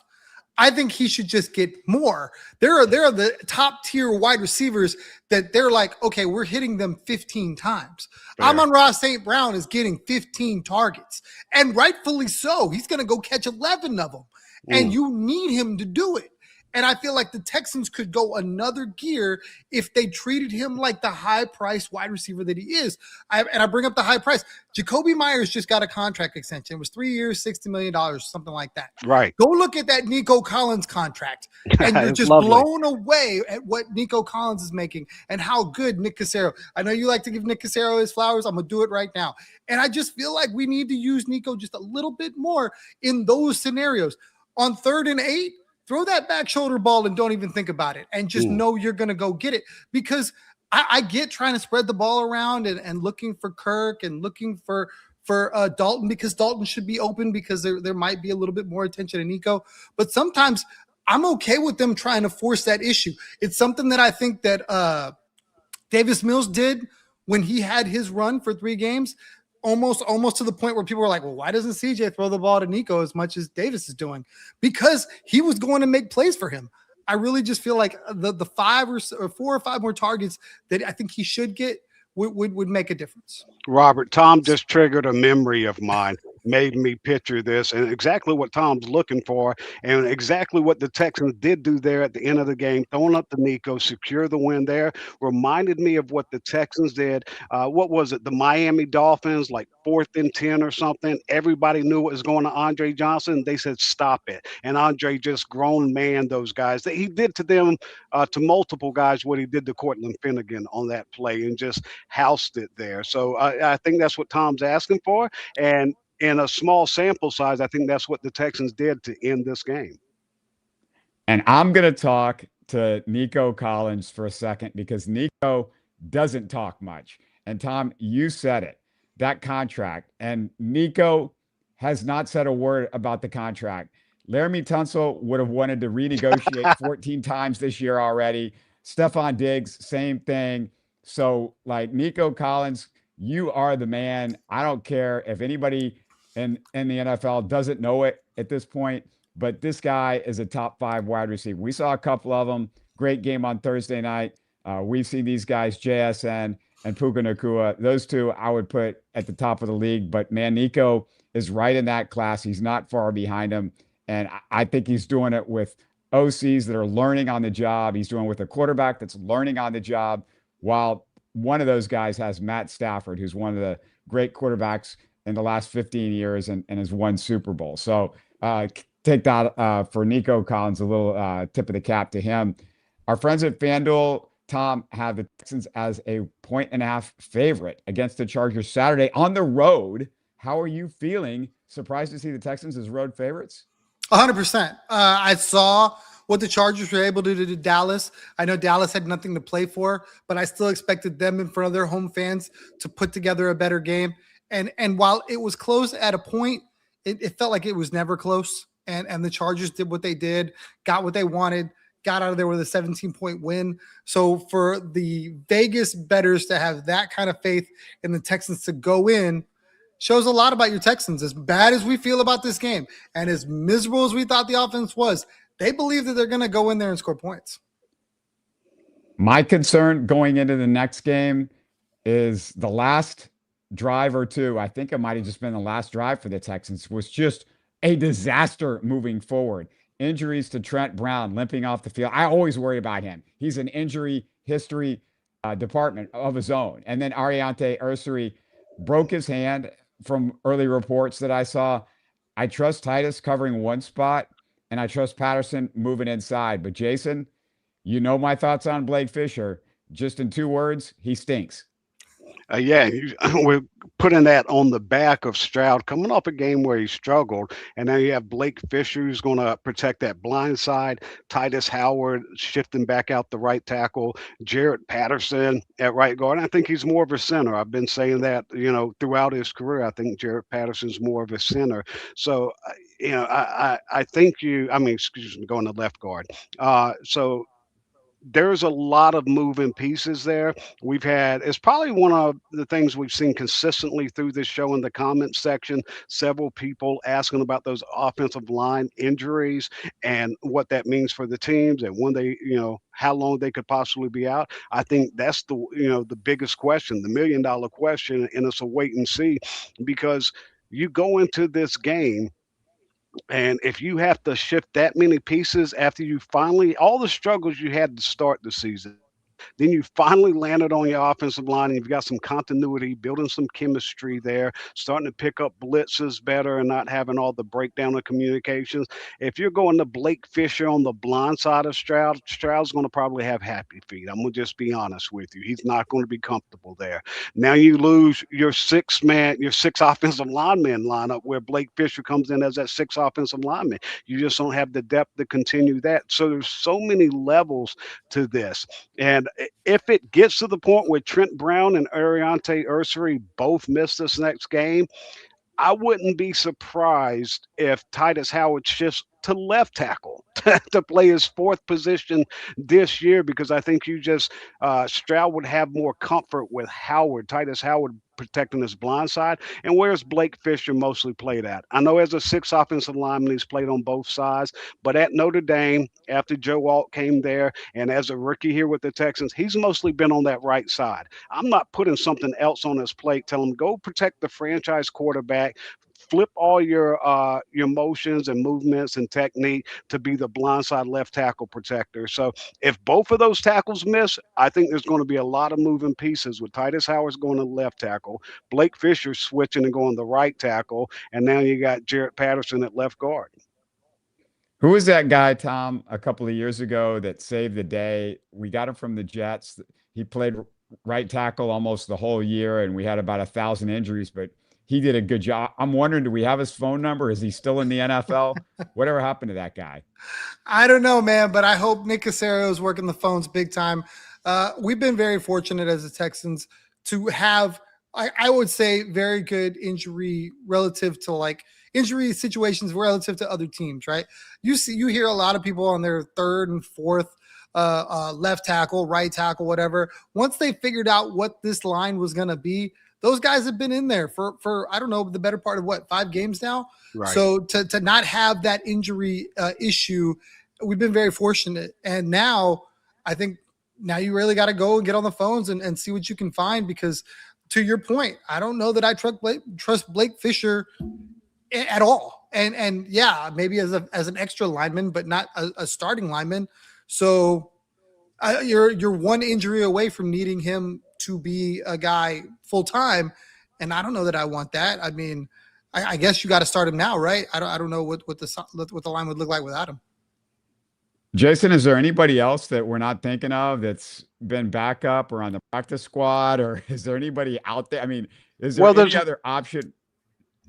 I think he should just get more. There are the top tier wide receivers that they're like, okay, we're hitting them 15 times. Fair. Amon-Ra St. Brown is getting 15 targets, and rightfully so. He's going to go catch 11 of them, and you need him to do it. And I feel like the Texans could go another gear if they treated him like the high-priced wide receiver that he is. I bring up the high price. Jacoby Myers just got a contract extension. It was 3 years, $60 million, something like that. Right. Go look at that Nico Collins contract, and you're just blown away at what Nico Collins is making and how good Nick Cassero. I know you like to give Nick Cassero his flowers. I'm going to do it right now. And I just feel like we need to use Nico just a little bit more in those scenarios. On 3rd and 8, throw that back shoulder ball and don't even think about it and just know you're going to go get it, because I get trying to spread the ball around and looking for Kirk and looking for Dalton, because Dalton should be open because there might be a little bit more attention to Nico. But sometimes I'm okay with them trying to force that issue. It's something that I think that Davis Mills did when he had his run for 3 games, almost to the point where people were like, well, why doesn't CJ throw the ball to Nico as much as Davis is doing? Because he was going to make plays for him. I really just feel like the 5 or 4 or 5 more targets that I think he should get would make a difference. Robert, Tom just triggered a memory of mine, made me picture this, and exactly what Tom's looking for, and exactly what the Texans did do there at the end of the game, throwing up the Nico, secure the win there, reminded me of what the Texans did. What was it? The Miami Dolphins, like 4th and 10 or something. Everybody knew what was going to Andre Johnson. They said, stop it. And Andre just grown man those guys. He did to them, to multiple guys, what he did to Cortland Finnegan on that play and just housed it there. So I think that's what Tom's asking for. And in a small sample size, I think that's what the Texans did to end this game. And I'm going to talk to Nico Collins for a second because Nico doesn't talk much. And Tom, you said it, that contract. And Nico has not said a word about the contract. Laramie Tunsil would have wanted to renegotiate 14 times this year already. Stephon Diggs, same thing. So, like, Nico Collins, you are the man. I don't care if anybody in the NFL doesn't know it at this point, but this guy is a top 5 wide receiver. We saw a couple of them. Great game on Thursday night. We've seen these guys, JSN and Puka Nacua. Those two I would put at the top of the league. But, man, Nico is right in that class. He's not far behind him. And I think he's doing it with OCs that are learning on the job. He's doing it with a quarterback that's learning on the job, while one of those guys has Matt Stafford, who's one of the great quarterbacks in the last 15 years and has won Super Bowl. So take that for Nico Collins, a little tip of the cap to him. Our friends at FanDuel, Tom, have the Texans as a 1.5 favorite against the Chargers Saturday on the road. How are you feeling? Surprised to see the Texans as road favorites? 100%. I saw what the Chargers were able to do to Dallas. I know Dallas had nothing to play for, but I still expected them in front of their home fans to put together a better game. And while it was close at a point, it felt like it was never close. And the Chargers did what they did, got what they wanted, got out of there with a 17-point win. So for the Vegas bettors to have that kind of faith in the Texans to go in shows a lot about your Texans. As bad as we feel about this game and as miserable as we thought the offense was, they believe that they're going to go in there and score points. My concern going into the next game is the last drive or two. I think it might have just been the last drive for the Texans was just a disaster moving forward. Injuries to Trent Brown, limping off the field. I always worry about him. He's an injury history department of his own. And then Ariante Ursary broke his hand from early reports that I saw. I trust Titus covering one spot, and I trust Patterson moving inside. But Jason, you know my thoughts on Blake Fisher. Just in 2 words, he stinks. We're putting that on the back of Stroud coming off a game where he struggled. And now you have Blake Fisher who's going to protect that blind side, Titus Howard shifting back out the right tackle, Jarrett Patterson at right guard. And I think he's more of a center. I've been saying that, throughout his career. I think Jarrett Patterson's more of a center. So, I think going to left guard. So there's a lot of moving pieces there. It's probably one of the things we've seen consistently through this show in the comments section. Several people asking about those offensive line injuries and what that means for the teams and when they, how long they could possibly be out. I think that's the biggest question, the $1 million question, and it's a wait and see, because you go into this game, and if you have to shift that many pieces after you finally, all the struggles you had to start the season, then you finally landed on your offensive line and you've got some continuity, building some chemistry there, starting to pick up blitzes better and not having all the breakdown of communications. If you're going to Blake Fisher on the blind side of Stroud's going to probably have happy feet. I'm going to just be honest with you. He's not going to be comfortable there. Now you lose your 6 offensive lineman lineup where Blake Fisher comes in as that 6 offensive lineman. You just don't have the depth to continue that. So there's so many levels to this. And if it gets to the point where Trent Brown and Ariante Ursary both miss this next game, I wouldn't be surprised if Titus Howard shifts to left tackle to play his fourth position this year, because I think Stroud would have more comfort with Titus Howard protecting his blind side. And where's Blake Fisher mostly played at? I know as a 6 offensive lineman, he's played on both sides, but at Notre Dame, after Joe Alt came there, and as a rookie here with the Texans, he's mostly been on that right side. I'm not putting something else on his plate. Tell him, go protect the franchise quarterback. Flip all your motions and movements and technique to be the blindside left tackle protector. So if both of those tackles miss, I think there's going to be a lot of moving pieces with Titus Howard's going to left tackle, Blake Fisher switching and going to right tackle, and now you got Jarrett Patterson at left guard. Who was that guy, Tom, a couple of years ago that saved the day? We got him from the Jets. He played right tackle almost the whole year, and we had about 1,000 injuries, but he did a good job. I'm wondering, do we have his phone number? Is he still in the NFL? Whatever happened to that guy? I don't know, man, but I hope Nick Caserio is working the phones big time. We've been very fortunate as the Texans to have, I would say, very good injury situations relative to other teams, right? You hear a lot of people on their third and fourth left tackle, right tackle, whatever. Once they figured out what this line was going to be, those guys have been in there for I don't know, the better part of 5 games now. Right. So to not have that injury issue, we've been very fortunate. And now I think you really got to go and get on the phones and see what you can find, because to your point, I don't know that I trust Blake Fisher at all. And yeah, maybe as an extra lineman, but not a starting lineman. So you're one injury away from needing him to be a guy full time, and I don't know that I want that. I mean, I guess you got to start him now, right? I don't know what the line would look like without him. Jason, is there anybody else that we're not thinking of that's been backup or on the practice squad, or is there anybody out there? I mean, is there any other option?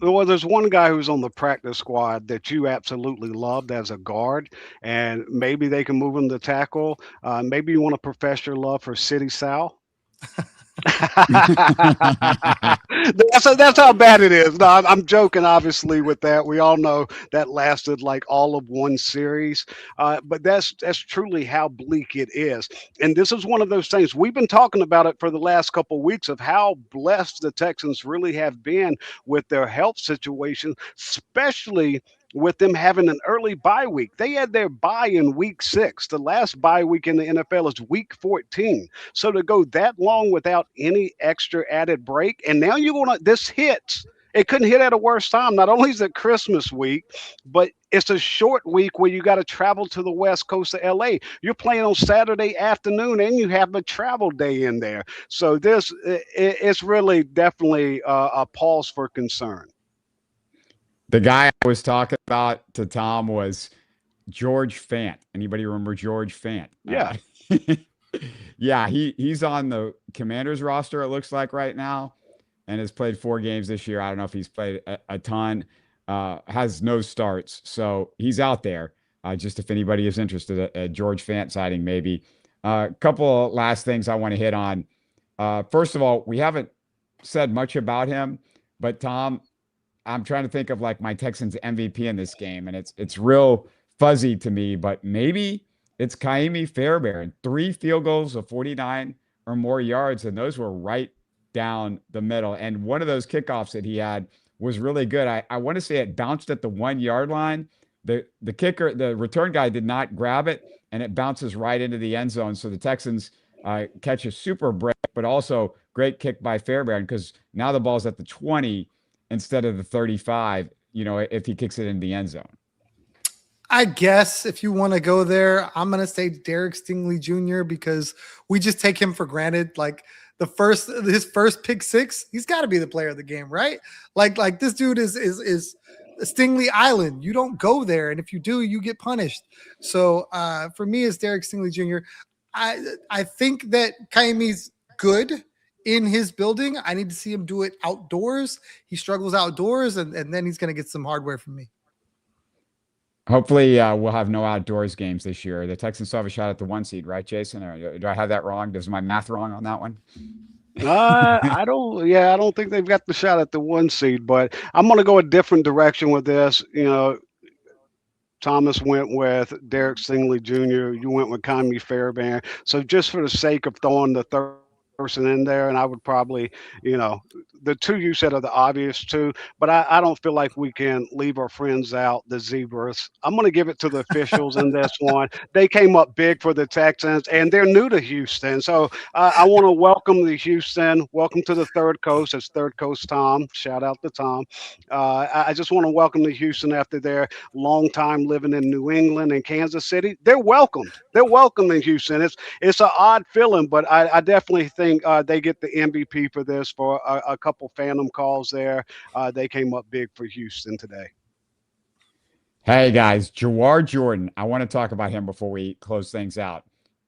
Well, there's one guy who's on the practice squad that you absolutely loved as a guard, and maybe they can move him to tackle. Maybe you want to profess your love for City Sal. That's how bad it is. No, I'm joking, obviously, with that. We all know that lasted like all of one series, but that's truly how bleak it is. And this is one of those things we've been talking about it for the last couple of weeks of how blessed the Texans really have been with their health situation, especially with them having an early bye week. They had their bye in week 6. The last bye week in the NFL is week 14. So to go that long without any extra added break, and now this hits. It couldn't hit at a worse time. Not only is it Christmas week, but it's a short week where you got to travel to the West Coast of LA. You're playing on Saturday afternoon, and you have a travel day in there. So it's really definitely a pause for concern. The guy I was talking about to Tom was George Fant. Anybody remember George Fant? Yeah. Yeah, he's on the Commanders roster, it looks like right now, and has played 4 games this year. I don't know if he's played a ton, has no starts. So he's out there, just if anybody is interested at George Fant sighting, maybe. A couple of last things I want to hit on. First of all, we haven't said much about him, but Tom, I'm trying to think of like my Texans MVP in this game, and it's real fuzzy to me, but maybe it's Ka'imi Fairbairn. 3 field goals of 49 or more yards, and those were right down the middle. And one of those kickoffs that he had was really good. I want to say it bounced at the 1-yard line. The return guy did not grab it, and it bounces right into the end zone. So the Texans catch a super break, but also great kick by Fairbairn, because now the ball's at the 20 instead of the 35, if he kicks it in the end zone. I guess if you want to go there, I'm going to say Derek Stingley Jr., because we just take him for granted. Like his first pick 6, he's got to be the player of the game, right? Like this dude is Stingley Island. You don't go there, and if you do, you get punished. So for me, it's Derek Stingley Jr. I think that Ka'imi's good in his building. I need to see him do it outdoors. He struggles outdoors, and then he's going to get some hardware from me. Hopefully we'll have no outdoors games this year. The Texans still have a shot at the 1 seed, right, Jason? Or do I have that wrong? Is my math wrong on that one? I don't think they've got the shot at the 1 seed, but I'm going to go a different direction with this. Thomas went with Derek Stingley Jr. You went with Conmy Fairbairn. So just for the sake of throwing the third person in there, and I would probably, the two you said are the obvious two, but I don't feel like we can leave our friends out, the Zebras. I'm going to give it to the officials in this one. They came up big for the Texans, and they're new to Houston. So I want to welcome the Houston. Welcome to the Third Coast. It's Third Coast Tom. Shout out to Tom. I just want to welcome the Houston after their long time living in New England and Kansas City. They're welcomed. They're welcome in Houston. It's an odd feeling, but I definitely think they get the MVP for this for a couple phantom calls there. They came up big for Houston today. Hey guys, Jawhar Jordan. I want to talk about him before we close things out.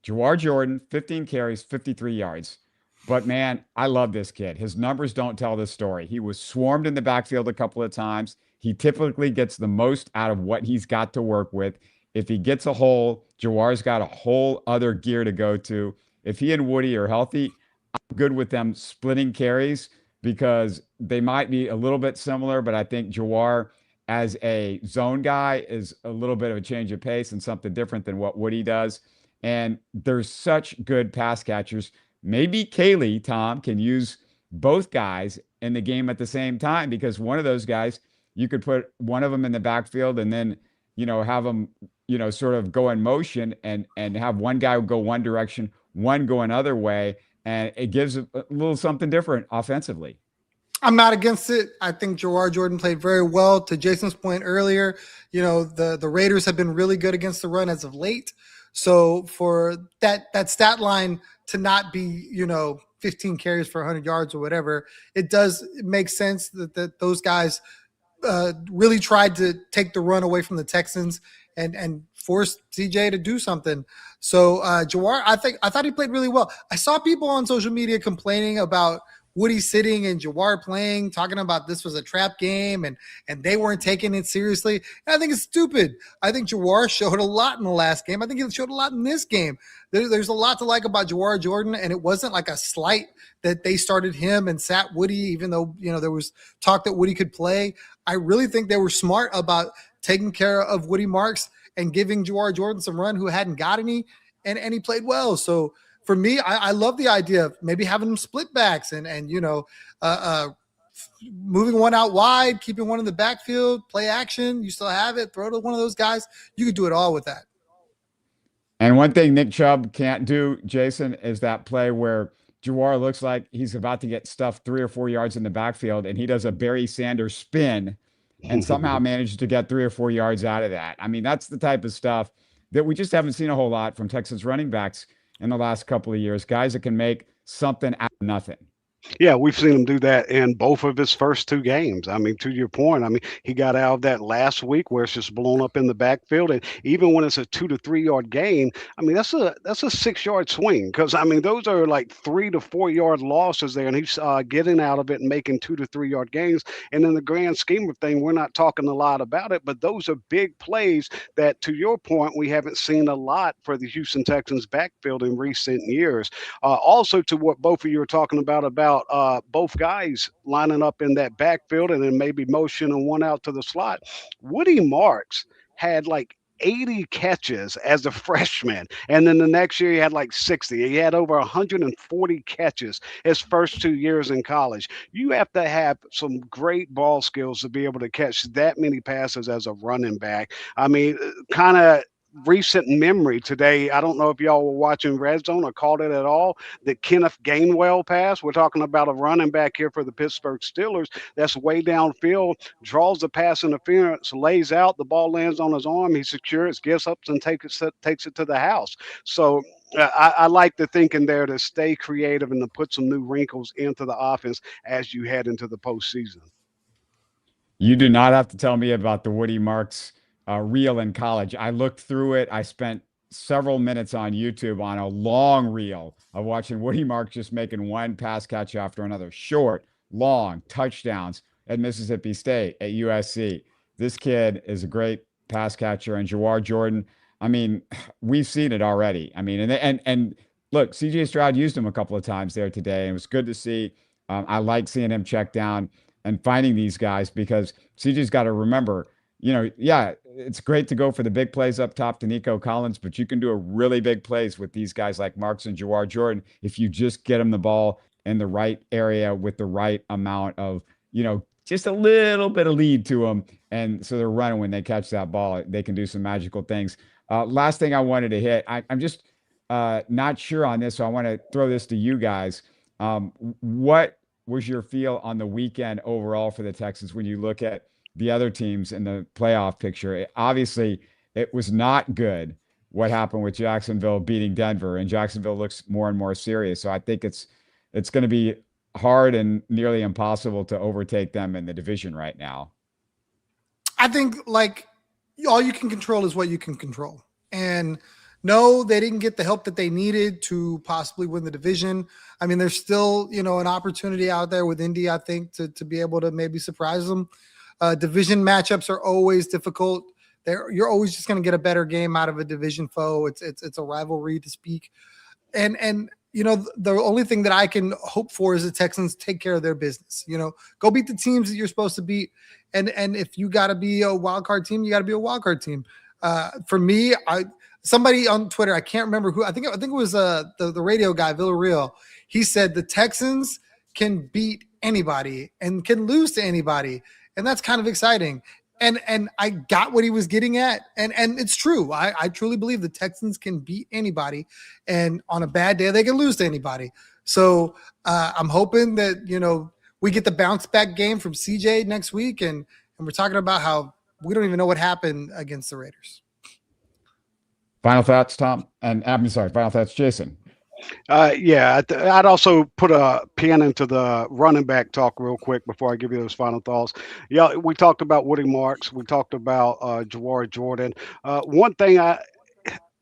Jawhar Jordan, 15 carries, 53 yards. But man, I love this kid. His numbers don't tell the story. He was swarmed in the backfield a couple of times. He typically gets the most out of what he's got to work with. If he gets a hole, Jawhar's got a whole other gear to go to. If he and Woody are healthy, I'm good with them splitting carries because they might be a little bit similar, but I think Jawhar as a zone guy is a little bit of a change of pace and something different than what Woody does. And there's such good pass catchers. Maybe Kaylee, Tom, can use both guys in the game at the same time because one of those guys, you could put one of them in the backfield and then, have them, sort of go in motion and have one guy go one direction, one go another way. And it gives a little something different offensively. I'm not against it. I think Jawhar Jordan played very well. To Jason's point earlier, the Raiders have been really good against the run as of late. So for that stat line to not be, 15 carries for 100 yards or whatever, it does make sense that those guys really tried to take the run away from the Texans and force CJ to do something. So Jawhar, I thought he played really well. I saw people on social media complaining about Woody sitting and Jawhar playing, talking about this was a trap game and they weren't taking it seriously. And I think it's stupid. I think Jawhar showed a lot in the last game. I think he showed a lot in this game. There's a lot to like about Jawhar Jordan, and it wasn't like a slight that they started him and sat Woody, even though, there was talk that Woody could play. I really think they were smart about taking care of Woody Marks and giving Jawhar Jordan some run who hadn't got any, and he played well. So for me, I love the idea of maybe having them split backs and moving one out wide, keeping one in the backfield, play action. You still have it, throw to one of those guys. You could do it all with that. And one thing Nick Chubb can't do, Jason, is that play where Jawhar looks like he's about to get stuffed 3 or 4 yards in the backfield, and he does a Barry Sanders spin and somehow manages to get 3 or 4 yards out of that. I mean, that's the type of stuff that we just haven't seen a whole lot from Texas running backs in the last couple of years, guys that can make something out of nothing. Yeah, we've seen him do that in both of his first 2 games. I mean, to your point, he got out of that last week where it's just blown up in the backfield. And even when it's a 2 to 3 yard gain, that's a 6-yard swing because, those are like 3 to 4 yard losses there. And he's getting out of it and making 2 to 3 yard gains. And in the grand scheme of things, we're not talking a lot about it, but those are big plays that, to your point, we haven't seen a lot for the Houston Texans backfield in recent years. Also, to what both of you are talking about both guys lining up in that backfield and then maybe motioning one out to the slot. Woody Marks had like 80 catches as a freshman, and then the next year he had like 60. He had over 140 catches his first 2 years in college. You have to have some great ball skills to be able to catch that many passes as a running back. Kind of recent memory today. I don't know if y'all were watching Red Zone or caught it at all. The Kenneth Gainwell pass. We're talking about a running back here for the Pittsburgh Steelers that's way downfield, draws the pass interference, lays out, the ball lands on his arm, he secures, gives up and takes it to the house. So I like the thinking there to stay creative and to put some new wrinkles into the offense as you head into the postseason. You do not have to tell me about the Woody Marks reel in college. I looked through it. I spent several minutes on YouTube on a long reel of watching Woody Marks just making one pass catch after another, short, long touchdowns at Mississippi State, at USC. This kid is a great pass catcher, and Jawhar Jordan, we've seen it already. And look, CJ Stroud used him a couple of times there today, and it was good to see. I like seeing him check down and finding these guys because CJ's got to remember, yeah, it's great to go for the big plays up top to Nico Collins, but you can do a really big plays with these guys like Marks and Jawhar Jordan if you just get them the ball in the right area with the right amount of, just a little bit of lead to them. And so they're running when they catch that ball. They can do some magical things. Last thing I wanted to hit, I'm just not sure on this, so I want to throw this to you guys. What was your feel on the weekend overall for the Texans when you look at the other teams in the playoff picture? Obviously, it was not good what happened with Jacksonville beating Denver, and Jacksonville looks more and more serious. So I think it's going to be hard and nearly impossible to overtake them in the division right now. I think all you can control is what you can control. And no, they didn't get the help that they needed to possibly win the division. I mean, there's still, an opportunity out there with Indy, I think, to be able to maybe surprise them. Division matchups are always difficult. You're always just going to get a better game out of a division foe. It's a rivalry to speak. And the only thing that I can hope for is the Texans take care of their business. Go beat the teams that you're supposed to beat. And if you got to be a wild card team, you got to be a wild card team. For me, somebody on Twitter, I can't remember who. I think it was the radio guy, Villarreal. He said the Texans can beat anybody and can lose to anybody, and that's kind of exciting. And I got what he was getting at, and it's true. I truly believe the Texans can beat anybody, and on a bad day they can lose to anybody. So I'm hoping that we get the bounce back game from CJ next week, and we're talking about how we don't even know what happened against the Raiders. Final thoughts, Tom? And I'm sorry, final thoughts, Jason. I'd also put a pin into the running back talk real quick before I give you those final thoughts. Yeah, we talked about Woody Marks. We talked about Jawhar Jordan. One thing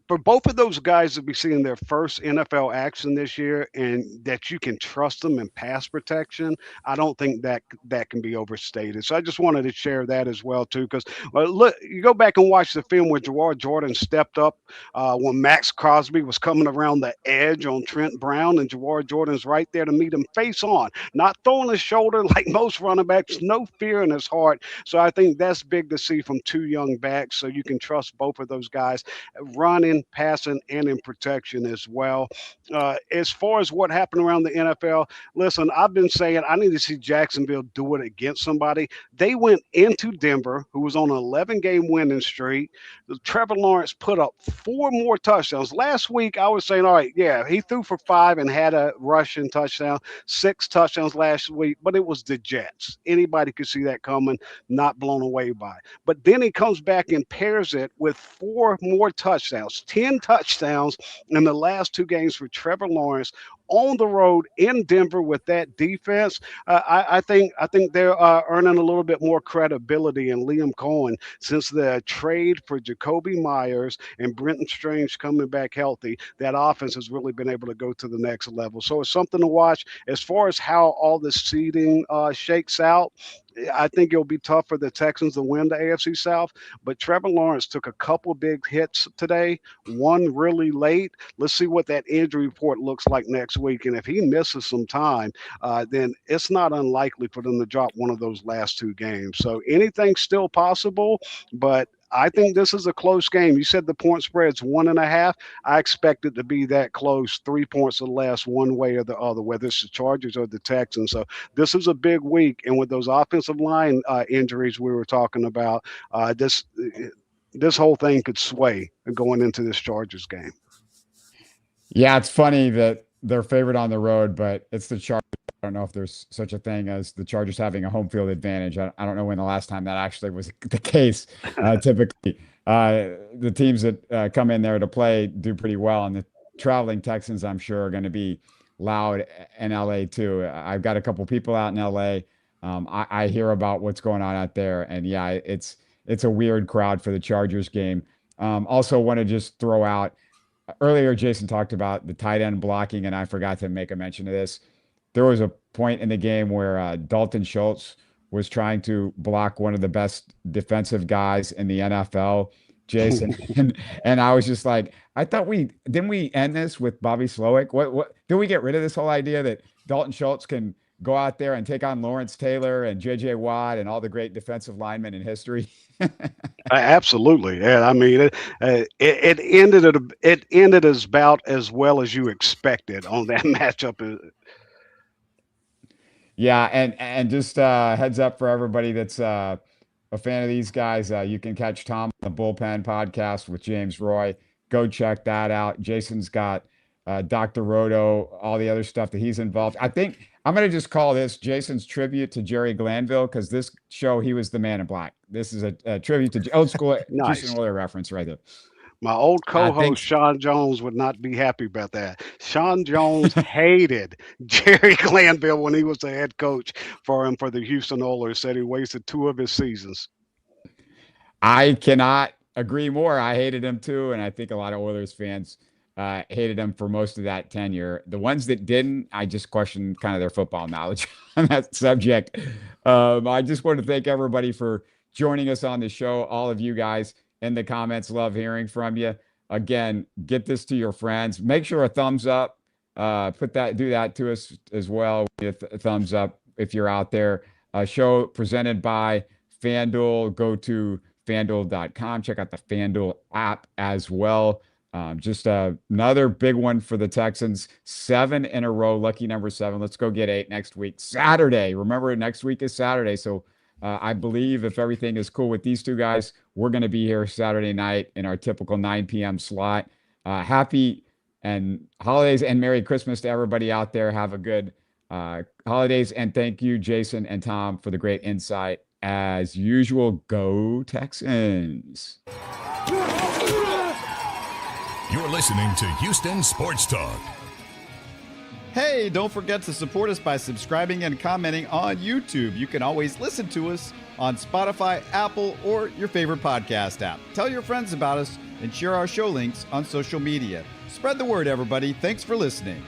for both of those guys to be seeing their first NFL action this year and that you can trust them in pass protection, I don't think that can be overstated. So I just wanted to share that as well, too, because look, you go back and watch the film where Jawhar Jordan stepped up when Max Crosby was coming around the edge on Trent Brown, and Jawhar Jordan's right there to meet him face on, not throwing his shoulder like most running backs, no fear in his heart. So I think that's big to see from two young backs, so you can trust both of those guys running, passing, and in protection as well. As far as what happened around the NFL, listen, I've been saying I need to see Jacksonville do it against somebody. They went into Denver, who was on an 11-game winning streak. Trevor Lawrence put up 4 more touchdowns. Last week, I was saying, all right, yeah, he threw for 5 and had a rushing touchdown, 6 touchdowns last week, but it was the Jets. Anybody could see that coming, not blown away by. But then he comes back and pairs it with 4 more touchdowns, 10 touchdowns in the last 2 games for Trevor Lawrence on the road in Denver with that defense. I think they're earning a little bit more credibility in Liam Cohen since the trade for Jacoby Myers and Brenton Strange coming back healthy. That offense has really been able to go to the next level. So it's something to watch. As far as how all the seeding shakes out, I think it'll be tough for the Texans to win the AFC South, but Trevor Lawrence took a couple big hits today, one really late. Let's see what that injury report looks like next week. And if he misses some time, then it's not unlikely for them to drop one of those last 2 games. So anything's still possible, but I think this is a close game. You said the point spread's 1.5. I expect it to be that close, 3 points or less, one way or the other, whether it's the Chargers or the Texans. So this is a big week. And with those offensive line injuries we were talking about, this whole thing could sway going into this Chargers game. Yeah, it's funny that they're favored on the road, but it's the Chargers. I don't know if there's such a thing as the Chargers having a home field advantage. I don't know when the last time that actually was the case. Typically, the teams that come in there to play do pretty well, and the traveling Texans, I'm sure, are going to be loud in LA too. I've got a couple people out in LA. I hear about what's going on out there, and yeah, it's a weird crowd for the Chargers game. Also, want to just throw out earlier. Jason talked about the tight end blocking, and I forgot to make a mention of this. There was a point in the game where Dalton Schultz was trying to block one of the best defensive guys in the NFL, Jason. and I was just like, I thought didn't we end this with Bobby Slowick? What did we get rid of this whole idea that Dalton Schultz can go out there and take on Lawrence Taylor and J.J. Watt and all the great defensive linemen in history? Absolutely. Yeah, I mean, it ended as about as well as you expected on that matchup. Yeah, and just heads up for everybody that's a fan of these guys. You can catch Tom on the Bullpen podcast with James Roy. Go check that out. Jason's got Dr. Roto, all the other stuff that he's involved. I think I'm going to just call this Jason's tribute to Jerry Glanville, because this show, he was the man in black. This is a tribute to old school Nice. Jason Willer reference right there. My old co-host think- Sean Jones would not be happy about that. Sean Jones hated Jerry Glanville when he was the head coach for the Houston Oilers. Said he wasted 2 of his seasons. I cannot agree more. I hated him too, and I think a lot of Oilers fans hated him for most of that tenure. The ones that didn't, I just questioned kind of their football knowledge on that subject. I just want to thank everybody for joining us on the show. All of you guys in the comments, love hearing from you. Again, get this to your friends. Make sure a thumbs up. Do that to us as well. With a thumbs up if you're out there. Show presented by FanDuel. Go to FanDuel.com. Check out the FanDuel app as well. Just another big one for the Texans. 7 in a row. Lucky number 7. Let's go get 8 next week. Saturday. Remember, next week is Saturday. So I Bleav if everything is cool with these two guys, we're going to be here Saturday night in our typical 9 p.m. slot. Happy and holidays and Merry Christmas to everybody out there. Have a good holidays. And thank you, Jason and Tom, for the great insight. As usual, go Texans. You're listening to Houston Sports Talk. Hey, don't forget to support us by subscribing and commenting on YouTube. You can always listen to us on Spotify, Apple, or your favorite podcast app. Tell your friends about us and share our show links on social media. Spread the word, everybody. Thanks for listening.